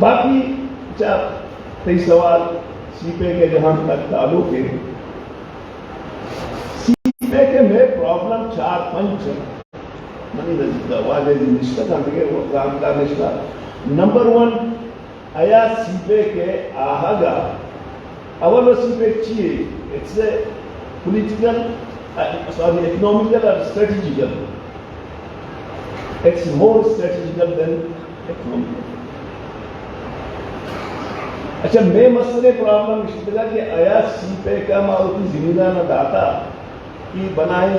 باقی چاہ تی سوال سی پے کے جہاں تک تعلق ہے سی پے کے میں پرابلم 4-5 منی رجیدہ واجہ دی نشتہ تھا کہ وہ کام کا نشتہ نمبر 1 آیا سی پے کے آہگا اول سی پے چیئے it's a political, economical or strategical. It's more strategical than economical. اچھا میں مسئلے پرابلم اس طرح کہ آیا سی پے کا ماروتی زمینہ نہ داتا کی بنائے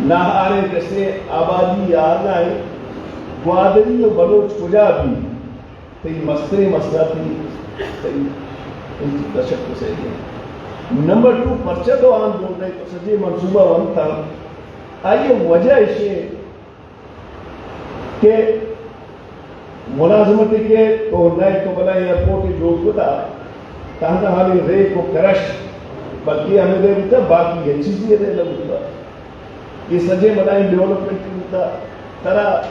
نہ آرے کیسے آبادی یاد آئے گوادری و بلوچ کجا بھی تو یہ مسئلہ تھی ان کی دشک کو سے دیں نمبر 2 پرچہ تو آن بول رہے تو سجے منصوبہ ونتا آئیے وجہ اسے کہ ملازمت کے تو نئے تو بلا ایئرپورٹ جو ہوتا تاہاں حالی رے کو کرش بلکہ ہمیں دے ہوتا باقی یہ چیزیں دے لگتا یہ سجے بلائیں ڈیولپمنٹ کی ہوتا ترہ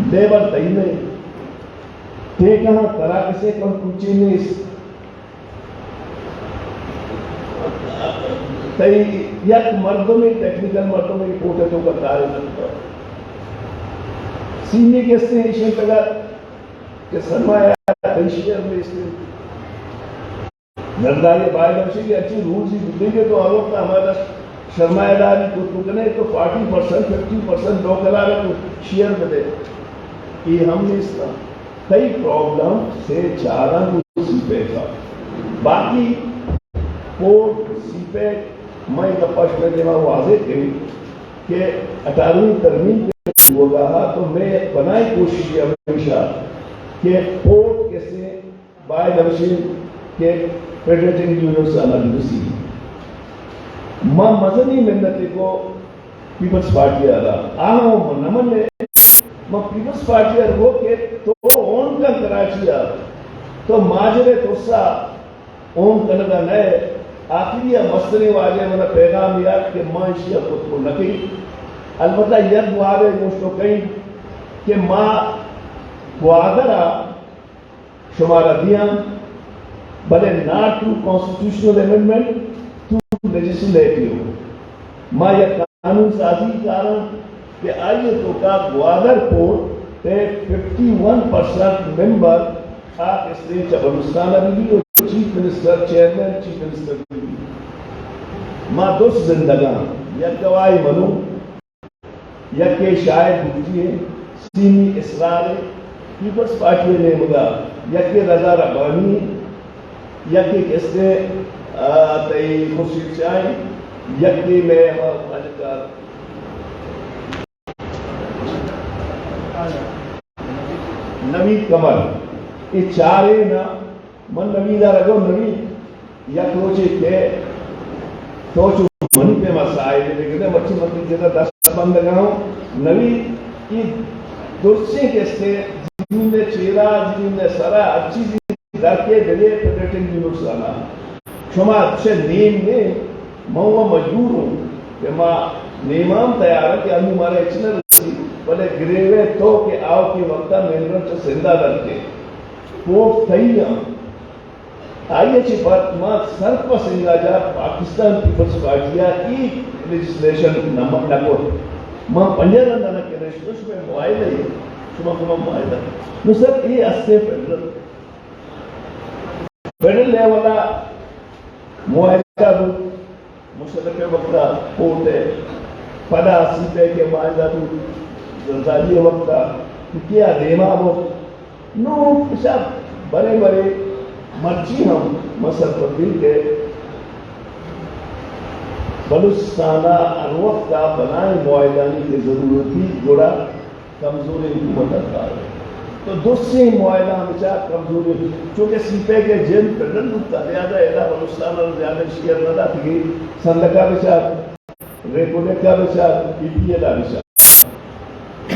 لیبر تہی نہیں تے کہاں ترہ کسے کم کچھ نہیں تئی یک مردوں میں ٹیکنیکل مردوں میں کوٹتوں کا کارے لگتا سینے کے اسٹیشن تگا کہ سرمایہ تیشیر میں اس میں نردائی بائی نمشی کی اچھی رولز ہی بدیں گے تو آلوکتا ہمارا سرمایہ داری کو تکنے تو 40% 50% لوگ کلارے تو شیئر میں دے یہ ہم نے اس کا کئی پرابلم سے چارہ سی پے کا باقی پورٹ سی پے میں کپاش میں دیما واضح کری کہ 18ویں ترمیم کے ہوگا تو میں بنائی کوشش کی ہمیشہ کہ پورٹ کیسے بائی نمشین کے فیڈریٹنگ یونٹ سے الگ رسی ماں مذہبی محنت کو پیپلز پارٹی آ رہا آنا ہوں نمن لے ماں پیپلز پارٹی آ رہا کہ تو اون کا کراچی آ تو ماجرے توسا اون کنگا نئے آخری مسئلے واجہ منا پیغام یاد کہ ماں اشیاء خود کو نکی البتہ ید وارے مجھتو کہیں کہ ماں وادرہ شمارہ دیا بلے not to constitutional amendment to legislative ماں یہ قانون سازی کارن کہ آئیے تو کا گوادر پورٹ تے 51% ممبر آپ اس نے چبرستان ابھی اور chief minister chairman chief minister بھی ماں دوست زندگان یک گواہی منو یک کے شاید بھوٹی ہے سینی اسرار ہے پیپلز پارٹی نے مگا یک کے رضا ربانی یک کے کس نے تئی خورشید شاہی یک کے میں مالکار نوید کمر یہ چارے نا من نویدہ رگو نوید یک روچے کے تو چو منی پہ مسائل لیکن بچی مطلب جیسا 10 بند گاؤں نوید کی درسیں کیسے زمین نے چیرا زمین نے سرا اچھی زمین در کے دلے فیڈریٹنگ یونٹ سانا شما اچھے نیم نے مہوہ مجبور ہوں کہ ماں نیمام تیار ہے کہ ہمیں ہمارے اچھنے رسی بلے گریوے تو کہ آؤ کی وقتہ مینرن سے زندہ لگتے وہ تھئیاں آئیے چی بات ماں سر پسنگا جا پاکستان پیپلز پارٹیا کی لیجسلیشن نمک نکو ماں پنجر اندھانا کے رشتش میں معاہدہ ہے شما کما معاہدہ نو سر یہ اسے فیڈرل لیولا معاہدہ دو مشرف وقتہ کوٹ ہے پدا سی پے کے معاہدہ دو زلزالی وقتہ کیا دیما وہ نو پیشاب بڑے بڑے مرچی ہم مصر تبدیل کے بلوچستانہ انوقت کا بنائے معاہدانی کی ضرورتی گوڑا کمزوری حکومت کار ہے تو دوسری معاہدہ ہمیشہ کمزوری چونکہ سی پے کے جن فیڈرل ہوتا زیادہ ایدہ بلوچستانہ زیادہ شیئر نہ تھی سندکہ بچہ ریگولیٹر پی پی ایل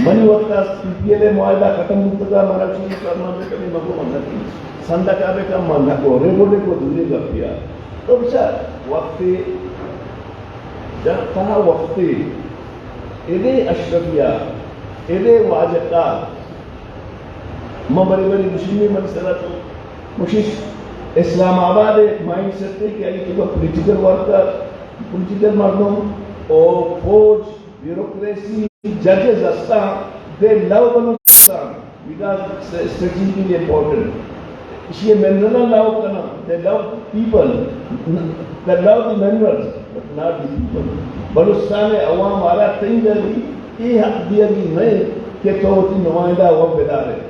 منی وقت پی پی ایل معاہدہ ختم ہوتا مانا چیز کرنا بے کبھی مگو منہ کی سندہ کا بے کم منہ کو ریگولیٹر کو دنیا کا کیا تو بچار وقتی جب تھا وقتی ایدے اشرفیہ ایدے واجقہ بڑی بڑی مسلمی منصرت مشیش اسلام آباد ایک مائنڈ سیٹ ہے کہ یہ پولیٹیکل ورکر پولیٹیکل مردم اور فوج بیوروکریسی ججز ہستان they love Balochistan because strategically important یہ منرل لو کرنا they love people they love the members but not the people Balochistan عوام والا تین دلی یہ حق دیا بھی نہیں کہ تو ہوتی نمائندہ وہ بیدار ہے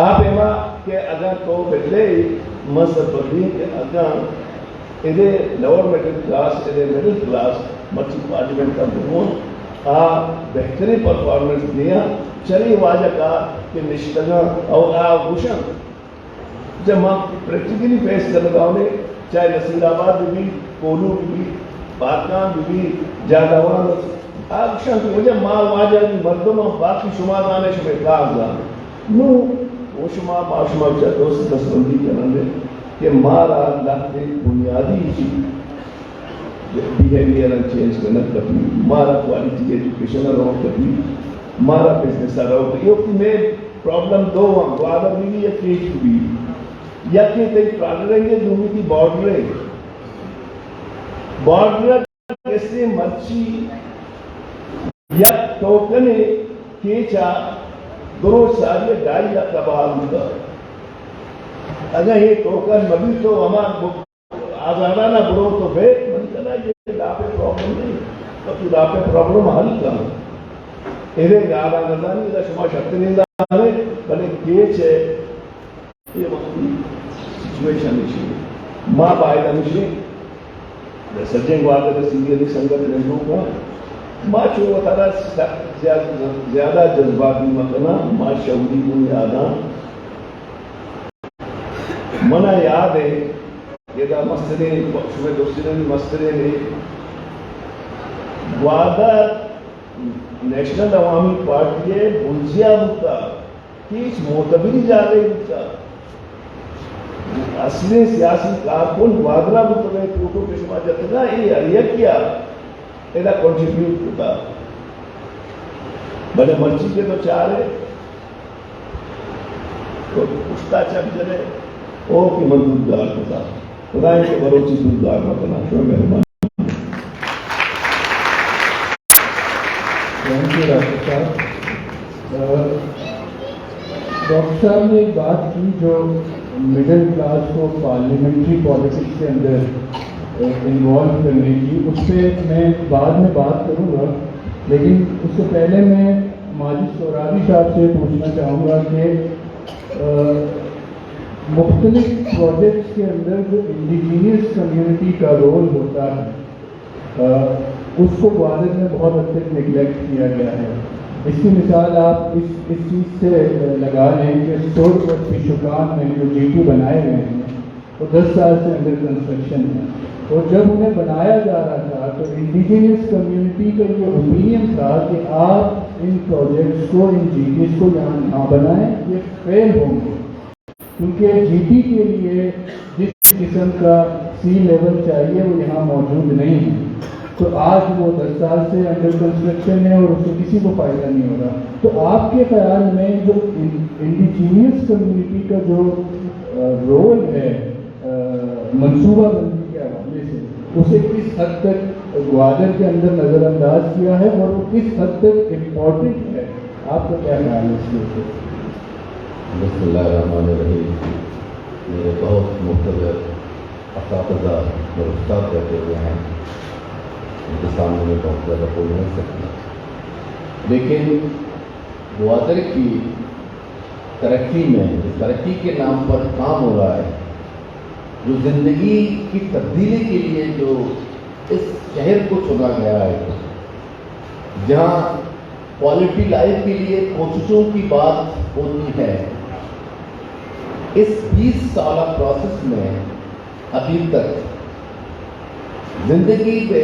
آپ ایما کہ اگر تو بدلے مذہب بدلی کہ اگر ادھے لوور میڈل کلاس ادھے میڈل کلاس مرچی پارلیمنٹ کا بہون بہتری پرفارمنس دیا چلی واجہ کا کہ نشتگا اور گوشن جب ہم پریکٹیکلی فیس کر لگا انہیں چاہے نصیر آباد بھی کولو بھی پاکان بھی جاگاوان گوشن کی وجہ ماں واجہ بھی مردم باقی شما دانے شما کاغ دانے نو وہ شما معاشمہ بچہ دوست دستبندی کرنے کہ مارا اللہ کے بنیادی بیہیویئر چینج کرنا کبھی مارا کوالٹی ایجوکیشن رہو کبھی مارا بزنس رہو یہ وقت میں پرابلم دو ہوں وعدہ بھی یا کیج بھی یا کہ تے ٹرانریں گے دومی کی بارڈر کیسے مرچی یا ٹوکنے کیچا درو سالیہ ڈائی یا تباہ ہوتا اگر یہ ٹوکن مبی تو ہمارا آزادانہ برو تو بے منتنا یہ لاپے پرابلم نہیں تو لاپے پرابلم حل کر ایرے گالا نظانی دا شما شکتنی دانے بلے کیچ ہے یہ وقتی سچویشن نشی ماں باہدہ نشی سجنگ واقع دا سیدھی سنگت رہنوں کا ماں چھو وطارہ زیادہ جذباتی مقنا ماں شہودی بنیاداں منہ یاد ہے یہ دا مسئلے شمع دوسرے مسئلے نے وعدہ نیشنل عوامی پارٹی ہے بلزیہ ہوتا کیس معتبری جا رہے ہوتا اصلی سیاسی کارکن وعدہ ہوتا ہے پروٹو کے شما جتنا یہ علیہ کیا ایدہ کنٹریبیوٹ ہوتا بلے مرچی کے تو چاہ رہے تو پشتا چک جلے او کی مندود دار ہوتا خدای کے بروچی دود دار مکنا شو مہربان ڈاکٹر صاحب نے ایک بات کی جو مڈل کلاس کو پارلیمنٹری پالیٹکس کے اندر انوالو کرنے کی اس پہ میں بعد میں بات کروں گا لیکن اس سے پہلے میں ماجد سورابی صاحب سے پوچھنا چاہوں گا کہ مختلف پروجیکٹس کے اندر جو انڈیجینس کمیونٹی کا رول ہوتا ہے اس کو گوادر میں بہت حد تک نگلیکٹ کیا گیا ہے. اس کی مثال آپ اس چیز سے لگا لیں کہ سوٹ پر پیشوکان میں جو GT بنائے گئے ہیں وہ 10 سال سے انڈر کنسٹرکشن ہے اور جب انہیں بنایا جا رہا تھا تو انڈیجینس کمیونٹی کا یہ اوپینین تھا کہ آپ ان پروجیکٹس کو ان GTs کو یہاں نہ بنائیں یہ فیل ہوں گے کیونکہ GT کے لیے جس قسم کا سی لیول چاہیے وہ یہاں موجود نہیں ہے. تو آج وہ 10 سال سے انڈر کنسٹرکشن ہے اور اس سے کسی کو فائدہ نہیں ہو رہا. تو آپ کے خیال میں جو انڈیجینس کمیونٹی کا جو رول ہے منصوبہ بندی کے حوالے سے اسے کس حد تک گوادر کے اندر نظر انداز کیا ہے اور وہ کس حد تک امپورٹنٹ ہے, آپ کا کیا خیال ہے اس کے اوپر؟ بسم اللہ الرحمن الرحیم. میرے بہت مختلف اساتذہ اور استاد رہتے ہوئے ہیں ان کے سامنے میں بہت زیادہ بول نہیں سکتا, لیکن گوادر کی ترقی میں ترقی کے نام پر کام ہو رہا ہے, جو زندگی کی تبدیلی کے لیے جو اس شہر کو چنا گیا ہے, جہاں کوالٹی لائف کے لیے کوششوں کی بات ہوتی ہے, اس 20 سالہ پروسیس میں ابھی تک زندگی پہ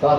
7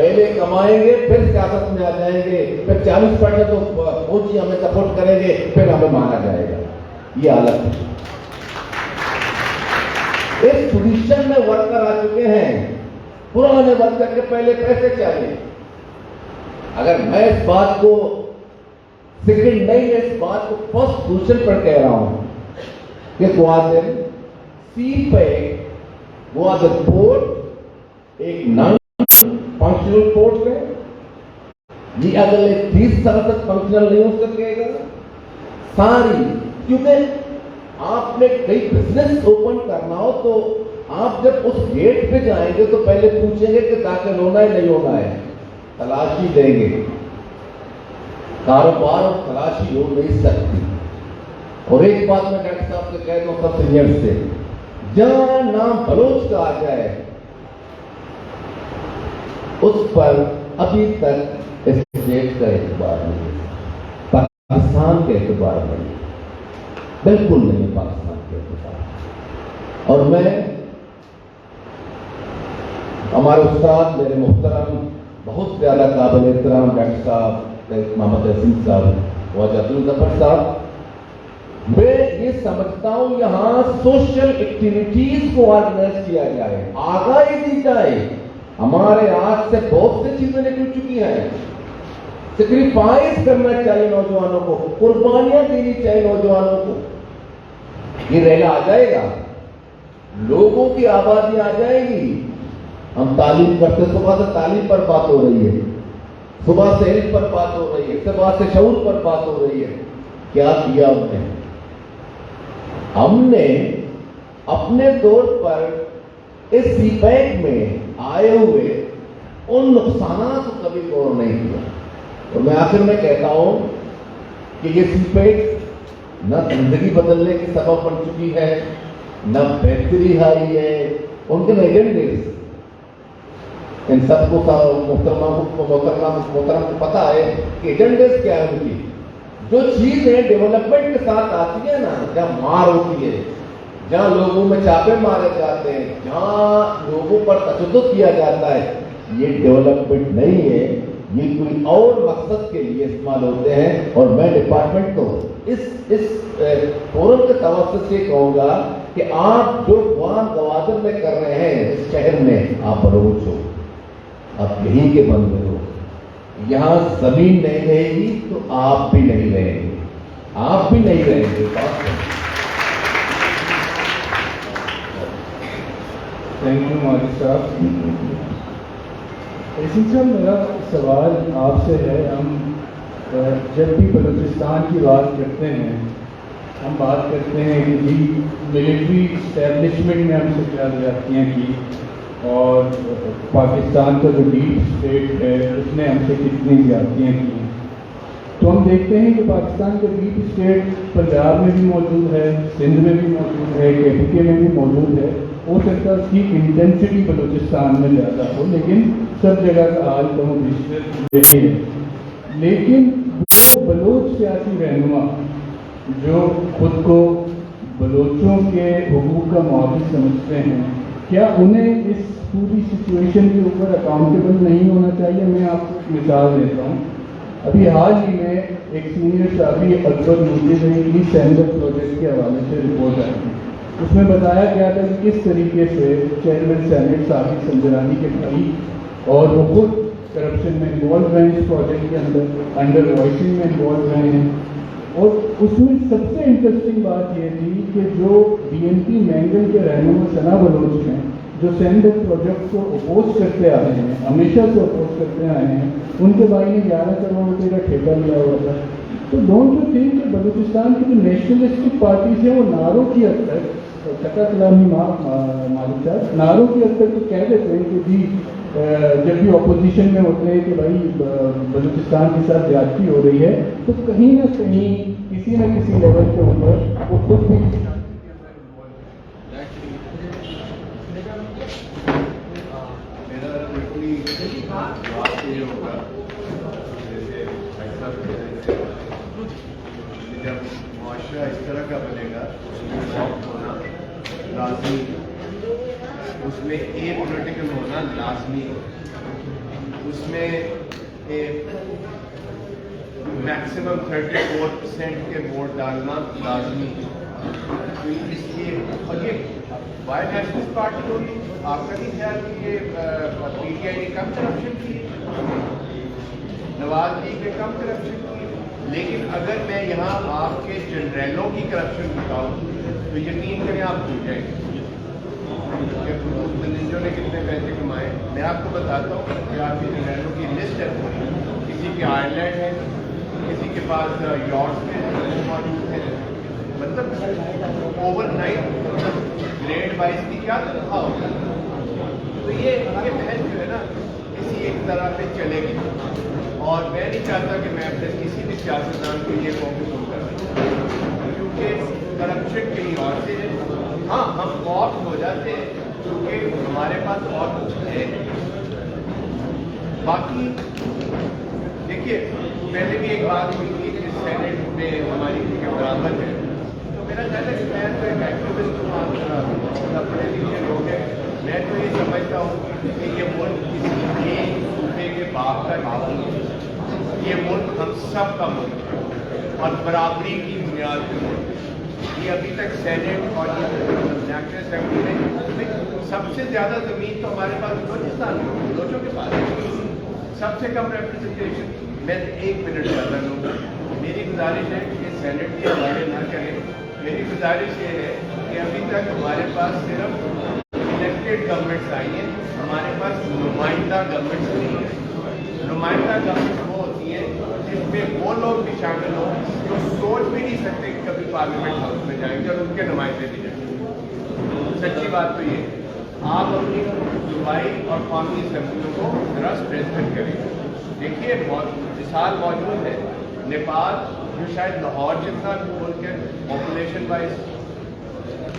پہلے کمائیں گے پھر سیاست میں آ جائیں گے، پھر 40% تو فوجی ہمیں سپورٹ کریں گے، پھر ہمیں مانا جائے گا. یہ حالت ہے. ایک ٹریڈیشن میں ورکر آ چکے ہیں، پرانے ورکر کے پہلے پیسے چاہیے. اگر میں اس بات کو سیکنڈ نہیں، میں اس بات کو فرسٹ پوزیشن پر کہہ رہا ہوں کہ گوادر سی پیک گوادر پورٹ ایک نان فنکشنل پورٹ ہے. یہ اگلے 30 سال تک فنکشنل نہیں ہو سکے گا ساری، کیونکہ آپ نے کئی بزنس اوپن کرنا ہو تو آپ جب اس گیٹ پہ جائیں گے تو پہلے پوچھیں گے کہ داخل ہونا ہے نہیں ہونا ہے، تلاشی دیں گے. کاروبار اور تلاشی ہو نہیں سکتی. اور ایک بات میں ڈاکٹر صاحب سے کہہ دوں سب سینئر سے، جہاں نام بلوچ کا آ جائے اس پر ابھی تک اسٹیٹ کا اعتبار نہیں، پاکستان کے اعتبار نہیں، بالکل نہیں پاکستان کے اعتبار. اور میں ہمارے استاد میرے محترم بہت زیادہ قابل احترام ڈاکٹر صاحب محمد حسین صاحب، خواجہ عبدالظفر صاحب، میں یہ سمجھتا ہوں یہاں سوشل ایکٹیویٹیز کو آرگنائز کیا جائے، آگاہی دی جائے. ہمارے ہاتھ سے بہت سی چیزیں نکل چکی ہیں. سیکریفائس کرنا چاہیے نوجوانوں کو، قربانیاں دینی چاہیے نوجوانوں کو. یہ ریلا آ جائے گا، لوگوں کی آبادی آ جائے گی. ہم تعلیم کرتے، صبح سے تعلیم پر بات ہو رہی ہے، صبح سے علم پر بات ہو رہی ہے، صبح سے شعور پر بات ہو رہی ہے. کیا کیا ہم نے اپنے طور پر اس سی پیک میں آئے ہوئے ان نقصانات کو کبھی غور نہیں کیا. تو میں آخر میں کہتا ہوں کہ یہ سی پیک نہ زندگی بدلنے کی سبب بن چکی ہے، نہ بہتری آئی ہے. ان کے ایجنڈیز ان سب کو محترم کو پتا ہے کہ ایجنڈیز کیا ہے ان کی. جو چیزیں ڈیولپمنٹ کے ساتھ آتی ہے نا، جہاں مار ہوتی ہے، جہاں لوگوں میں چاپے مارے جاتے ہیں، جہاں لوگوں پر تشدد کیا جاتا ہے، یہ ڈیولپمنٹ نہیں ہے، یہ کوئی اور مقصد کے لیے استعمال ہوتے ہیں. اور میں ڈپارٹمنٹ کو اس فورم کے توسط سے کہوں گا کہ آپ جو گوادر میں کر رہے ہیں اس شہر میں، آپ بلوچ ہو، آپ یہیں کے بندے ہو. یہاں زمین نہیں رہے گی تو آپ بھی نہیں رہیں گے، آپ بھی نہیں رہیں گے. تھینک یو مالک صاحب. اسی صاحب میرا سوال آپ سے ہے، ہم جب بھی بلوچستان کی بات کرتے ہیں، ہم بات کرتے ہیں کہ جی ملٹری اسٹیبلشمنٹ نے ہم سے کیا زیادتیاں کی، اور پاکستان کا جو ڈیپ اسٹیٹ ہے اس نے ہم سے کتنی زیادتیاں کی. تو ہم دیکھتے ہیں کہ پاکستان کا ڈیپ اسٹیٹ پنجاب میں بھی موجود ہے، سندھ میں بھی موجود ہے، KPK میں بھی موجود ہے. ہو سکتا ہے اس کی انٹینسٹی بلوچستان میں زیادہ ہو، لیکن سب جگہ کا حال کم و بیش یہی ہے. لیکن وہ بلوچ سیاسی رہنما جو خود کو بلوچوں کے حقوق کا معافی سمجھتے ہیں، کیا انہیں اس پوری سچویشن کے اوپر اکاؤنٹیبل نہیں ہونا چاہیے؟ میں آپ کو ایک مثال دیتا ہوں. ابھی حال ہی میں ایک سینئر صحافی اکبر نوری کی سینڈر پروجیکٹ کے حوالے سے رپورٹ آئی تھی. اس میں بتایا گیا تھا کہ کس طریقے سے چیئرمین سینٹ صاحب سنجرانی کے بھائی اور وہ خود کرپشن میں انوالو رہے ہیں، اس پروجیکٹ کے انڈر وائسنگ میں انوالو رہے ہیں. اور اس میں سب سے انٹرسٹنگ بات یہ تھی کہ جو BNP مینگل کے رہنما ثنا بلوچ ہیں، جو سینڈر پروجیکٹ کو اپوز کرتے آئے ہیں، ہمیشہ سے اپوز کرتے آئے ہیں، ان کے بھائی نے 11 کروڑ روپے کا ٹھیکہ لیا ہوا تھا. تو ڈونٹ یو تھنک کہ بلوچستان کی جو نیشنلسٹک پارٹیز ہیں وہ نعروں کی حد تک، ٹکا کلامی مالک صاحب، نعروں کی حد تک تو کہہ دیتے ہیں کہ جی جب بھی اپوزیشن میں ہوتے ہیں کہ بھائی بلوچستان کے ساتھ زیادتی ہو رہی ہے، تو کہیں نہ کہیں کسی نہ کسی لیول کے اوپر وہ خود بھی جب معاشرہ اس طرح کا بنے گا ہونا لازمی، اس میں اے پولیٹیکل ہونا لازمی. اس میں میکسیمم 34% کے ووٹ ڈالنا لازمی ہے. تو اس لیے اور یہ بائی نیشنلسٹ پارٹی ہوگی. آپ کا نہیں خیال کہ یہ پی ٹی آئی نے کم کرپشن کی، نواز لیگ نے کم کرپشن کی؟ لیکن اگر میں یہاں آپ کے جنرلوں کی کرپشن بتاؤں تو یقین کریں آپ بھول جائیں گے کہ ملنجوں نے کتنے پیسے کمائے. میں آپ کو بتاتا ہوں کہ آپ کے جنرلوں کی لسٹ ہے. کسی کے آئرلینڈ ہے، کسی کے پاس یارڈ میں موجود ہے. مطلب اوور نائٹ گریڈ وائز کی کیا تنخواہ ہوگا. تو یہ بحث جو ہے نا کسی ایک طرح پہ چلے گی. اور میں نہیں چاہتا کہ میں اپنے کسی بھی سیاستدان کو یہ فوکس کروں، کیونکہ کرپشن کہیں اور سے ہے. ہاں ہم آف ہو جاتے ہیں کیونکہ ہمارے پاس اور کچھ ہے. باقی دیکھیے پہلے بھی ایک بات ہوئی تھی کہ سینٹ میں ہماری برآمد ہے. تو میرا خیال ہے کہ میں تو ایک ایکٹیوسٹ ہوں، پڑھے لکھے لوگ ہیں. میں تو یہ سمجھتا ہوں کہ یہ ملک کسی ایک صوبے کے باپ کا نہیں ہے. یہ ملک ہم سب کا ملک ہے اور برابری کی بنیاد پہ ملک ہے. یہ ابھی تک سینٹ اور نیشنل اسمبلی میں سب سے زیادہ زمین تو ہمارے پاس بلوچستان میں، بلوچوں کے پاس سب سے کم ریپرزنٹیشن. میں 1 منٹ زیادہ لوں گا. میری گزارش ہے کہ سینٹ کے حوالے نہ کریں. میری گزارش یہ ہے کہ ابھی تک ہمارے پاس صرف الیکٹڈ گورنمنٹس آئی ہیں، ہمارے پاس نمائندہ گورنمنٹس نہیں ہے. نمائندہ گورنمنٹ وہ ہوتی ہے جس میں وہ لوگ بھی شامل ہوں جو سوچ بھی نہیں سکتے کہ کبھی پارلیمنٹ ہاؤس میں جائیں گے اور ان کے نمائندے بھی جائیں گے. سچی بات تو یہ آپ اپنی صوبائی اور قومی اسمبلیوں کو ذرا اسٹرینتھن کریں. دیکھیے مثال موجود ہے نیپال جو شاید لاہور جتنا ملک ہے پاپولیشن وائز،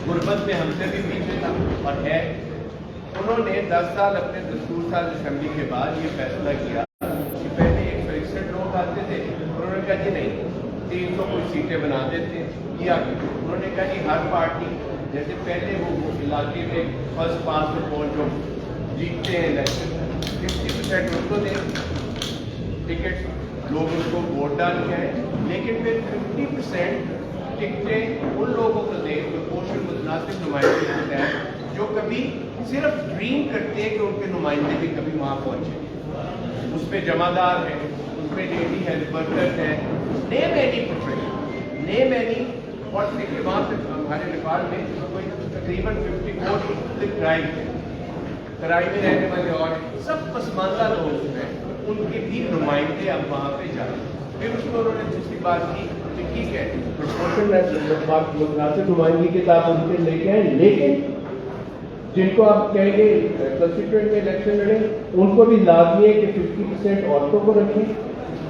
غربت میں ہم سے بھی پیچھے تھا اور ہے. انہوں نے 10 سال اپنے دستور ساز اسمبلی کے بعد یہ فیصلہ کیا کہ پہلے 161 لوگ آتے تھے. انہوں نے کہا جی نہیں 300 کوئی سیٹیں بنا دیتے ہیں. کیا انہوں نے کہا جی ہر پارٹی جیسے پہلے وہ علاقے میں فرسٹ پاس دا پول جو جیتتے ہیں الیکشن 50% ان کو دیں ٹکٹ، لوگ ان کو ووٹ ڈال کے آئے. لیکن پھر 50% ٹکٹیں ان لوگوں کو دیں پرپورشن متناسب نمائندے ہوتے ہیں جو کبھی صرف ڈریم کرتے ہیں کہ ان کے نمائندے بھی کبھی وہاں پہنچے. اس پہ جمع دار ہے، اس پہ لیڈی ہیلتھ ورکر ہے، name any profession, name any. اور دیکھیے وہاں سے ہمارے نیپال میں کوئی تقریباً 54 کرائم ہے. کرائی میں رہنے والے اور سب پسماندہ لوگ ہیں، ان کے بھی نمائندے اب وہاں پہ جائیں. پھر اس کو انہوں نے دوسری بات کی کہ ٹھیک ہے متناسب نمائندگی کے ساتھ ان کے لے کے آئیں، لیکن جن کو آپ کہیں گے کنسٹیٹوئنٹ میں الیکشن لڑیں ان کو بھی لازمی ہے کہ 50% عورتوں کو رکھیں.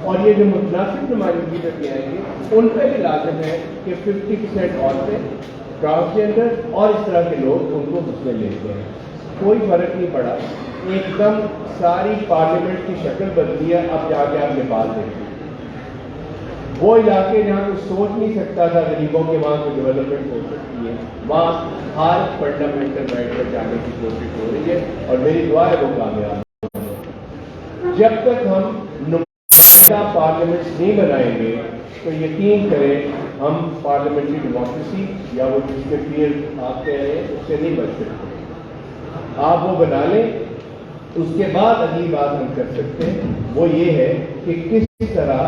اور یہ جو متناسب نمائندگی لے کے آئیں گے ان پہ بھی لازم ہے کہ 50% عورتیں، ٹرانسجینڈر اور اس طرح کے لوگ ان کو اس میں لیتے ہیں. کوئی فرق نہیں پڑا. ایک دم ساری پارلیمنٹ کی شکل بدلی ہے. اب جا کے آپ نیپال دیکھیں وہ علاقے جہاں کوئی سوچ نہیں سکتا تھا غریبوں کے وہاں کوئی ڈیولپمنٹ ہو سکتی ہے، وہاں ہر فنڈامنٹل رائٹ پر جانے کی کوشش ہو رہی ہے اور میری دعا ہے وہ کامیاب. جب تک ہم نمائندہ پارلیمنٹ نہیں بنائیں گے تو یقین کریں ہم پارلیمنٹری ڈیموکریسی یا وہ جس کے فیلڈ آپ کہہ رہے ہیں اس سے نہیں بچ سکتے. آپ وہ بنا لیں، اس کے بعد اگلی بات ہم کر سکتے ہیں وہ یہ ہے کہ کس طرح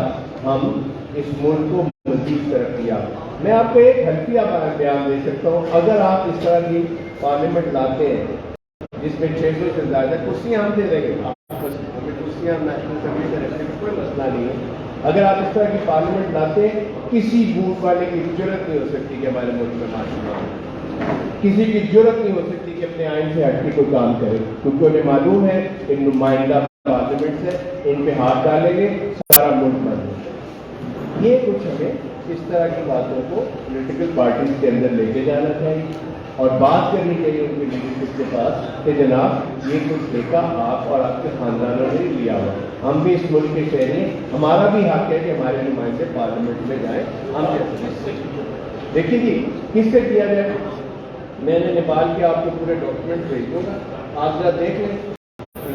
ہم اس ملک کو مزید ترقی یافتہ. میں آپ کو ایک حلفیہ بیان دے سکتا ہوں. اگر آپ اس طرح کی پارلیمنٹ لاتے ہیں جس میں 600 سے زیادہ کرسیاں ہم دے دیں گے، آپ ہمیں کرسیاں نیشنل اسمبلی میں رکھنے میں کوئی مسئلہ نہیں ہے. اگر آپ اس طرح کی پارلیمنٹ لاتے ہیں کسی بوٹ والے کی ضرورت نہیں ہو سکتی کہ ہمارے ملک میں معاشرہ، کسی کی ضرورت نہیں ہو سکتی کہ اپنے آئین سے ہٹ کے کوئی کام کرے، کیونکہ انہیں معلوم ہے کہ نمائندہ پارلیمنٹ سے ان پہ ہاتھ ڈالیں گے سارا ملک بند ہو. یہ کچھ ہمیں اس طرح کی باتوں کو پولیٹیکل پارٹیز کے اندر لے کے جانا چاہیے اور بات کرنی چاہیے ان کی لیڈرشپ کے پاس کہ جناب یہ کچھ دیکھا آپ اور آپ کے خاندانوں نے لیا ہوا، ہم بھی اس ملک کے شہری ہیں، ہمارا بھی حق ہے کہ ہمارے نمائندے پارلیمنٹ میں جائیں. ہم دیکھیے جی کس سے کیا جائے. میں نے نیپال کے آپ کو پورے ڈاکومنٹ بھیج دوں گا، آپ ذرا دیکھ لیں.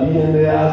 BNA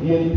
BNP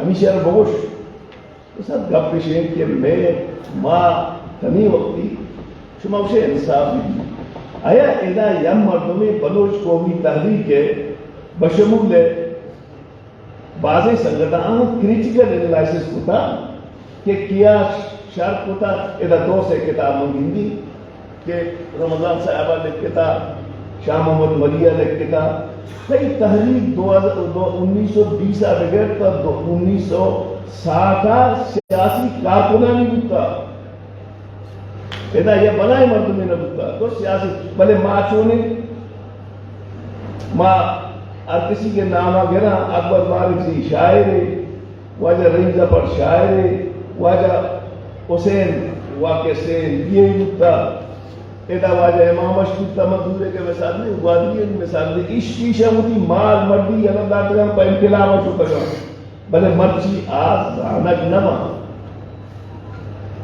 همیشه رو بگوش بسید گپ بشین که ما تنی وقتی شما وشه انصاف دیدی آیا اینا یم مردمی بلوچ قومی تحریک بشمول بعضی سنگتان کریٹیکل انالائسس ہوتا کہ کیا شرط ہوتا ادھر دو سے کتاب منگندی کہ رمضان صاحبہ لکھ کتاب شاہ محمد ملیہ لکھ کتاب کئی تحریک 1920 بغیر تا 1960 سیاسی کارکنہ نہیں بکتا ادھا یہ بنائے مردمی نہ بکتا تو سیاسی بلے ماں چونے ماں اور کسی کے نام گرا اکبر مالک سی شاعر واجہ رئیس ظفر شاعر واجہ حسین واقع سین یہ بکتا ادھا واجہ امام اشکتا مدورے کے مثال میں وادی مثال میں عشقی شمودی مال مردی اللہ داتگان پا انقلاب شکتا گا بلے مرچی آز زانک نما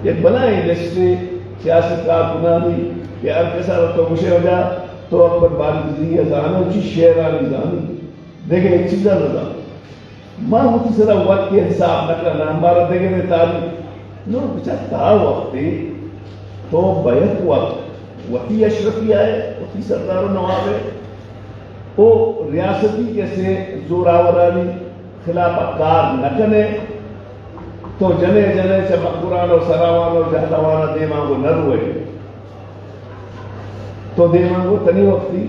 ایک بنائیں لسٹے سیاسی کارکنان دی کہ ہر کسا تو مشے ہو جا تو اکبر مالک سی ازانو چی شیرانی زانی دیکھیں ایک چیزہ لگا ماں ہوتی سرا وقت کے حساب نکلنا ہمارا دیکھیں دے تاریخ نو بچہ تا وقتی تو بیت وقت وقتی اشرفی آئے وقتی سردار و نواب ہے وہ ریاستی کیسے زوراورانی خلاف کار نکنے تو جنے جنے سے مقبران و سراوان و جہلوان دیمان کو نہ روئے تو دیمان کو تنی وقتی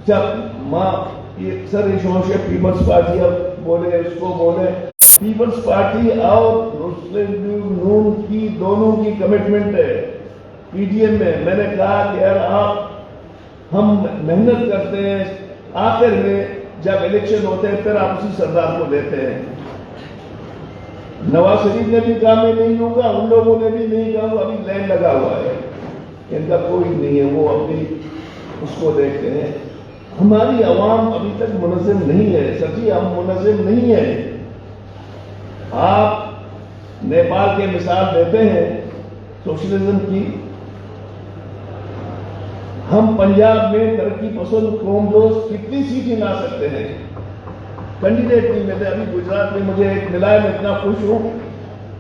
جب ماں یہ سر شونشے پیپلز پارٹی اب بولے اس کو بولے پیپلز پارٹی اور مسلم نون کی دونوں کی کمٹمنٹ ہے پی ڈی ایم میں نے کہا کہ یار آپ ہم محنت کرتے ہیں آخر میں جب الیکشن ہوتے ہیں پھر آپ اسی سردار کو دیتے ہیں نواز شریف نے بھی کہا میں نہیں ہوگا ان لوگوں نے بھی نہیں کہا ابھی لائن لگا ہوا ہے ان کا کوئی نہیں ہے وہ اپنی اس کو دیکھتے ہیں ہماری عوام ابھی تک منظم نہیں ہے سچی ہم منظم نہیں ہیں آپ نیپال کے مثال دیتے ہیں سوشلزم کی ہم پنجاب میں ترقی پسند قوم دوست کتنی سیٹیں لا سکتے ہیں کینڈیڈیٹ نہیں ملتے ابھی گجرات میں مجھے ایک ملا ہے میں اتنا خوش ہوں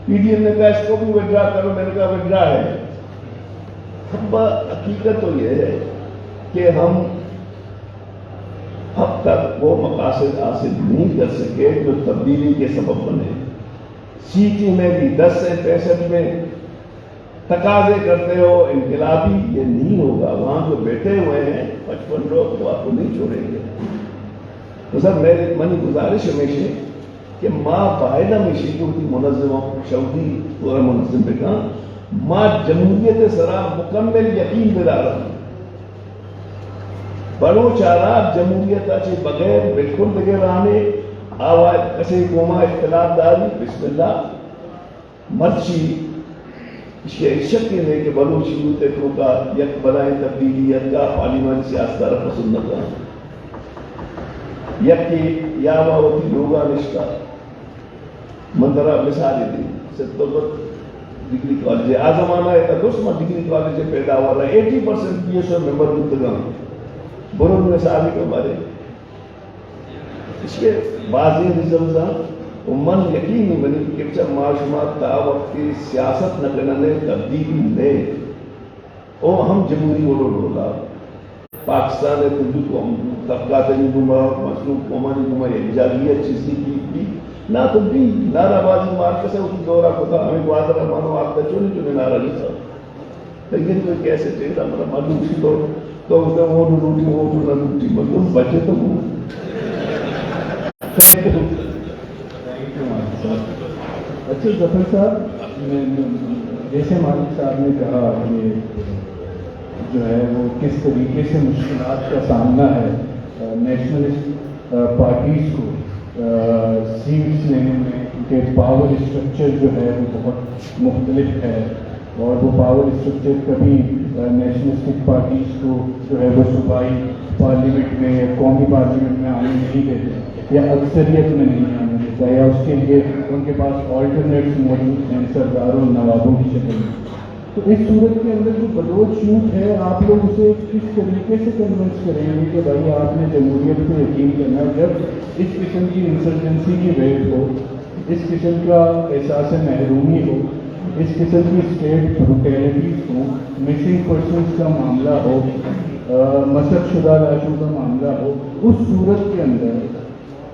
پی ڈی ایم نے کہا اس کو بھی وڈرا کرو میں نے کہا وڈرا ہے حقیقت تو یہ ہے کہ ہم اب تک وہ مقاصد حاصل نہیں کر سکے جو تبدیلی کے سبب بنے سیٹی میں بھی 10 سے 65 میں تقاضے کرتے ہو انقلابی یہ نہیں ہوگا وہاں جو بیٹھے ہوئے ہیں 55 لوگ تو آپ کو نہیں چھوڑیں گے تو سر میرے منی گزارش ہمیشہ کہ ماں باہدہ میں شیعوتی منظم شعودی پورا منظم پہ کہاں ماں جمہوریت سرا مکمل یقین بدارا بلوچ عرب جمہوریت اچھے بغیر بالکل بغیر آنے آواز کسی قوما اختلاف داری بسم اللہ مرچی اس کے شک نہیں کہ بلوچ یوتے کا یک بنائے تبدیلیت کا پارلیمانی سیاست طرف پسند نہ یک کی یا ہوتی لوگا نشکا مندرہ مثالی دی ستوبت ڈگری کالج آزمانہ ہے دوسما ڈگری کالج پیدا ہوا رہا ہے 80% پی ایس او ممبر متگاں برون مثالی کے بارے اس کے بعضی رزمزاں من یقین نہیں بنی کہ جب معاشمات تا وقت کی سیاست نہ کرنے تبدیلی لے او ہم جمہوری ووٹو ڈولا پاکستان ہے تو ہم طبقات نہیں گھوما مصروف قوما نہیں گھوما انجالیت چیزی کی نہ تو بھی نعرہ بازی مارکس ہے اس دورہ کو تھا ہمیں گوادر رحمانو آپ کا چونے چونے نعرہ نہیں تھا لیکن کوئی کیسے چہرہ ہمارا معلوم سی تو اس نے وہ روٹی وہ نہ روٹی مطلب بچے تو وہ اچھا ظفر صاحب جیسے مالک صاحب نے کہا کہ جو ہے وہ کس طریقے سے مشکلات کا سامنا ہے نیشنلسٹ پارٹیز کو سیٹس لینے میں کہ پاور اسٹرکچر جو ہے وہ بہت مختلف ہے اور وہ پاور اسٹرکچر کبھی نیشنلسٹک پارٹیز کو جو ہے وہ صوبائی پارلیمنٹ میں یا قومی پارلیمنٹ میں آنے نہیں دیتے یا اکثریت میں نہیں آنے دیتا یا اس کے لیے ان کے پاس آلٹرنیٹس موجود ہیں سرداروں نوابوں کی شکل میں تو اس صورت کے اندر جو بلوچ یوتھ ہے آپ لوگ اسے کس طریقے سے کنونس کریں گے کہ بھائی آپ نے جمہوریت کو یقین کرنا جب اس قسم کی انسرجنسی کی ویو ہو اس قسم کا احساس محرومی ہو، اس قسم کی اسٹیٹ بروٹیلٹیز ہو، مسنگ پرسنس کا معاملہ ہو، مسخ شدہ لاشوں کا معاملہ ہو، اس صورت کے اندر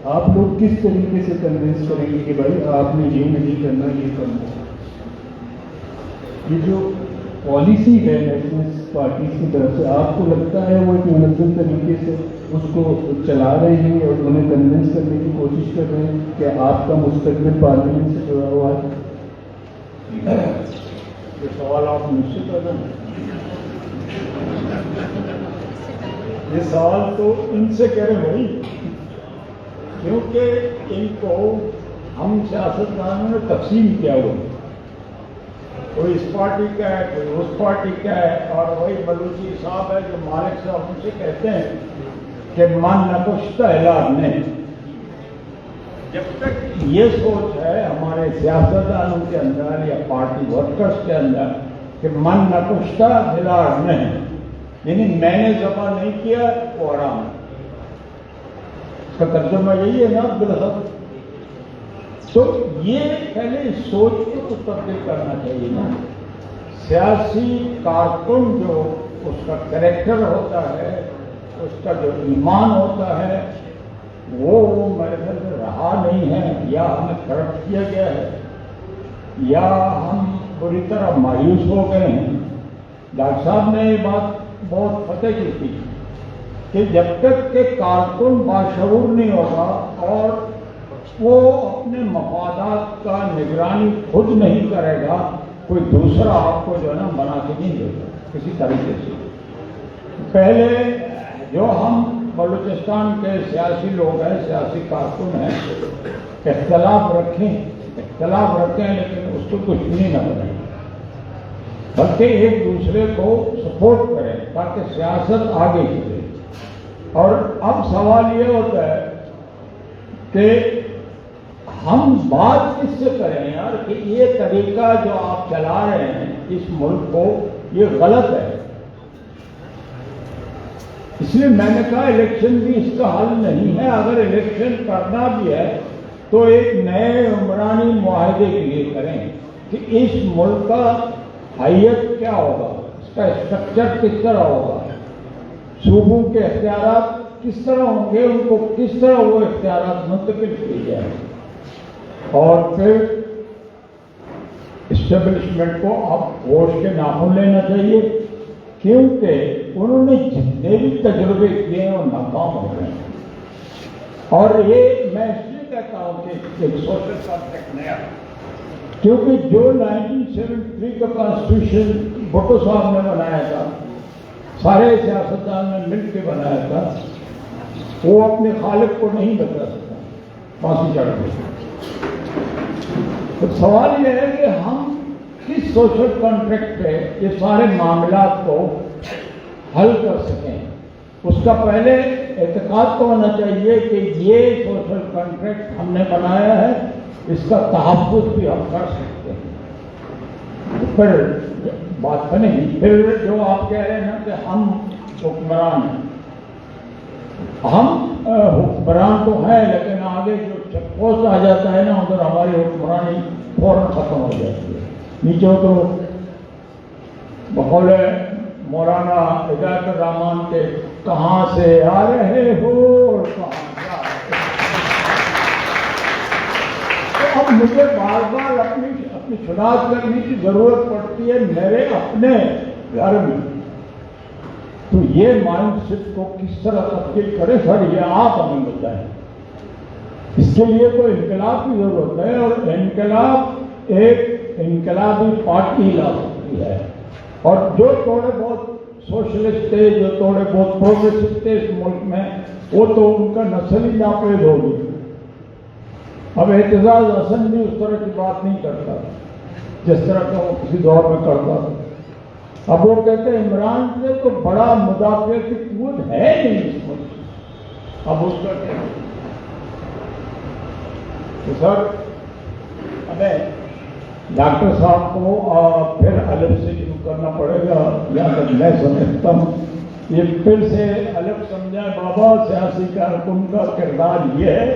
آپ لوگ کس طریقے سے کنونس کریں گے کہ بھائی آپ نے یہ نہیں کرنا، یہ کرنا؟ یہ جو پالیسی ہے نیشنلسٹ پارٹیز کی طرف سے، آپ کو لگتا ہے وہ ایک منظم طریقے سے اس کو چلا رہے ہیں اور انہیں کنونس کرنے کی کوشش کر رہے ہیں کہ آپ کا مستقبل پارلیمنٹ سے جڑا ہوا ہے؟ یہ سوال آپ مجھ سے کر رہے ہیں، یہ سوال تو ان سے کریں بھائی، کیونکہ ان کو ہم سیاستدانوں نے تقسیم کیا ہوا، کوئی اس پارٹی کا ہے، کوئی اس پارٹی کا ہے، اور وہی بلوچی صاحب ہے جو مالک صاحب ان سے کہتے ہیں کہ من نہ کشتا علاج نہیں۔ جب تک یہ سوچ ہے ہمارے سیاستدانوں کے اندر یا پارٹی ورکرز کے اندر کہ من نہ کشتا علاج نہیں، یعنی میں نے ذبح نہیں کیا وہ حرام ہے، اس کا ترجمہ یہی ہے نا بالحق۔ تو یہ پہلے اس سوچ کو تبدیل کرنا چاہیے نا۔ سیاسی کارکن جو اس کا کریکٹر ہوتا ہے، اس کا جو ایمان ہوتا ہے، وہ میرے خیال سے رہا نہیں ہے، یا ہمیں کرپٹ کیا گیا ہے، یا ہم بری طرح مایوس ہو گئے ہیں۔ ڈاکٹر صاحب نے یہ بات بہت فتح کی تھی کہ جب تک کہ کارکن باشعور نہیں ہوگا اور وہ اپنے مفادات کا نگرانی خود نہیں کرے گا، کوئی دوسرا آپ کو جو ہے نا بنا کے نہیں دے گا کسی طریقے سے۔ پہلے جو ہم بلوچستان کے سیاسی لوگ ہیں، سیاسی کارکن ہیں، اختلاف رکھیں لیکن اس کو کچھ نہیں نہ بنائیں، بلکہ ایک دوسرے کو سپورٹ کریں تاکہ سیاست آگے چلے۔ اور اب سوال یہ ہوتا ہے کہ ہم بات کس سے کریں یار کہ یہ طریقہ جو آپ چلا رہے ہیں اس ملک کو، یہ غلط ہے۔ اس لیے میں نے کہا الیکشن بھی اس کا حل نہیں ہے، اگر الیکشن کرنا بھی ہے تو ایک نئے عمرانی معاہدے کے لیے کریں کہ اس ملک کا حیت کیا ہوگا، اس کا اسٹرکچر کس طرح ہوگا، صوبوں کے اختیارات کس طرح ہوں گے، ان کو کس طرح وہ اختیارات منتقل کیے جائیں، اور پھر اسٹیبلشمنٹ کو اب ہوش کے ناخن لینا چاہیے، کیونکہ انہوں نے جتنے بھی تجربے کیے ہیں وہ ناکام ہو گئے ہیں۔ اور یہ میں اس لیے کہتا ہوں کہ ایک سوشل کانٹریکٹ نیا، کیونکہ جو 1973 کا کانسٹیٹیوشن بھٹو صاحب نے بنایا تھا، سارے سیاستدان نے مل کے بنایا تھا، وہ اپنے خالق کو نہیں بتا سکتا، پھانسی چڑھ گئی۔ تو سوال یہ ہے کہ ہم کس سوشل کانٹریکٹ پہ یہ سارے معاملات کو حل کر سکیں۔ اس کا پہلے اعتقاد تو ہونا چاہیے کہ یہ سوشل کانٹریکٹ ہم نے بنایا ہے، اس کا تحفظ بھی ہم کر سکتے ہیں، پھر بات بنے گی۔ پھر جو آپ کہہ رہے ہیں نا کہ ہم حکمران ہیں، ہم حکمران تو ہیں، لیکن آگے جو چیک پوسٹ آ جاتا ہے نا ادھر ہماری حکمرانی فوراً ختم ہو جاتی ہے۔ نیچے تو بقول مولانا ہدایت الرحمان کے کہاں سے آ رہے ہو اور کہاں جا رہے ہو، تو اب مجھے بار بار اپنی شناخت کرنے کی ضرورت پڑتی ہے میرے اپنے گھر میں۔ تو یہ مائنڈ سیٹ کو کس طرح تبدیل کرے سر، یہ آپ ہمیں بتائیں۔ اس کے لیے تو انقلاب کی ضرورت ہے، اور انقلاب ایک انقلابی پارٹی لا سکتی ہے، اور جو تھوڑے بہت سوشلسٹ تھے، جو تھوڑے بہت پروگریسو تھے اس ملک میں، وہ تو ان کا نسل ہی ناپید ہوگی۔ اب اعتزاز حسن بھی اس طرح کی بات نہیں کرتا جس طرح کا وہ کسی دور میں کرتا تھا۔ اب وہ کہتے ہیں عمران سے تو بڑا مدافعت کی قوت ہے نہیں اس ملک، اب اس کا کیا؟ تو سر ہمیں ڈاکٹر صاحب کو پھر الف سے شروع کرنا پڑے گا، یا میں سمجھتا ہوں یہ پھر سے الف سمجھائے بابا، سیاسی کارکن کا کردار یہ ہے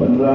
15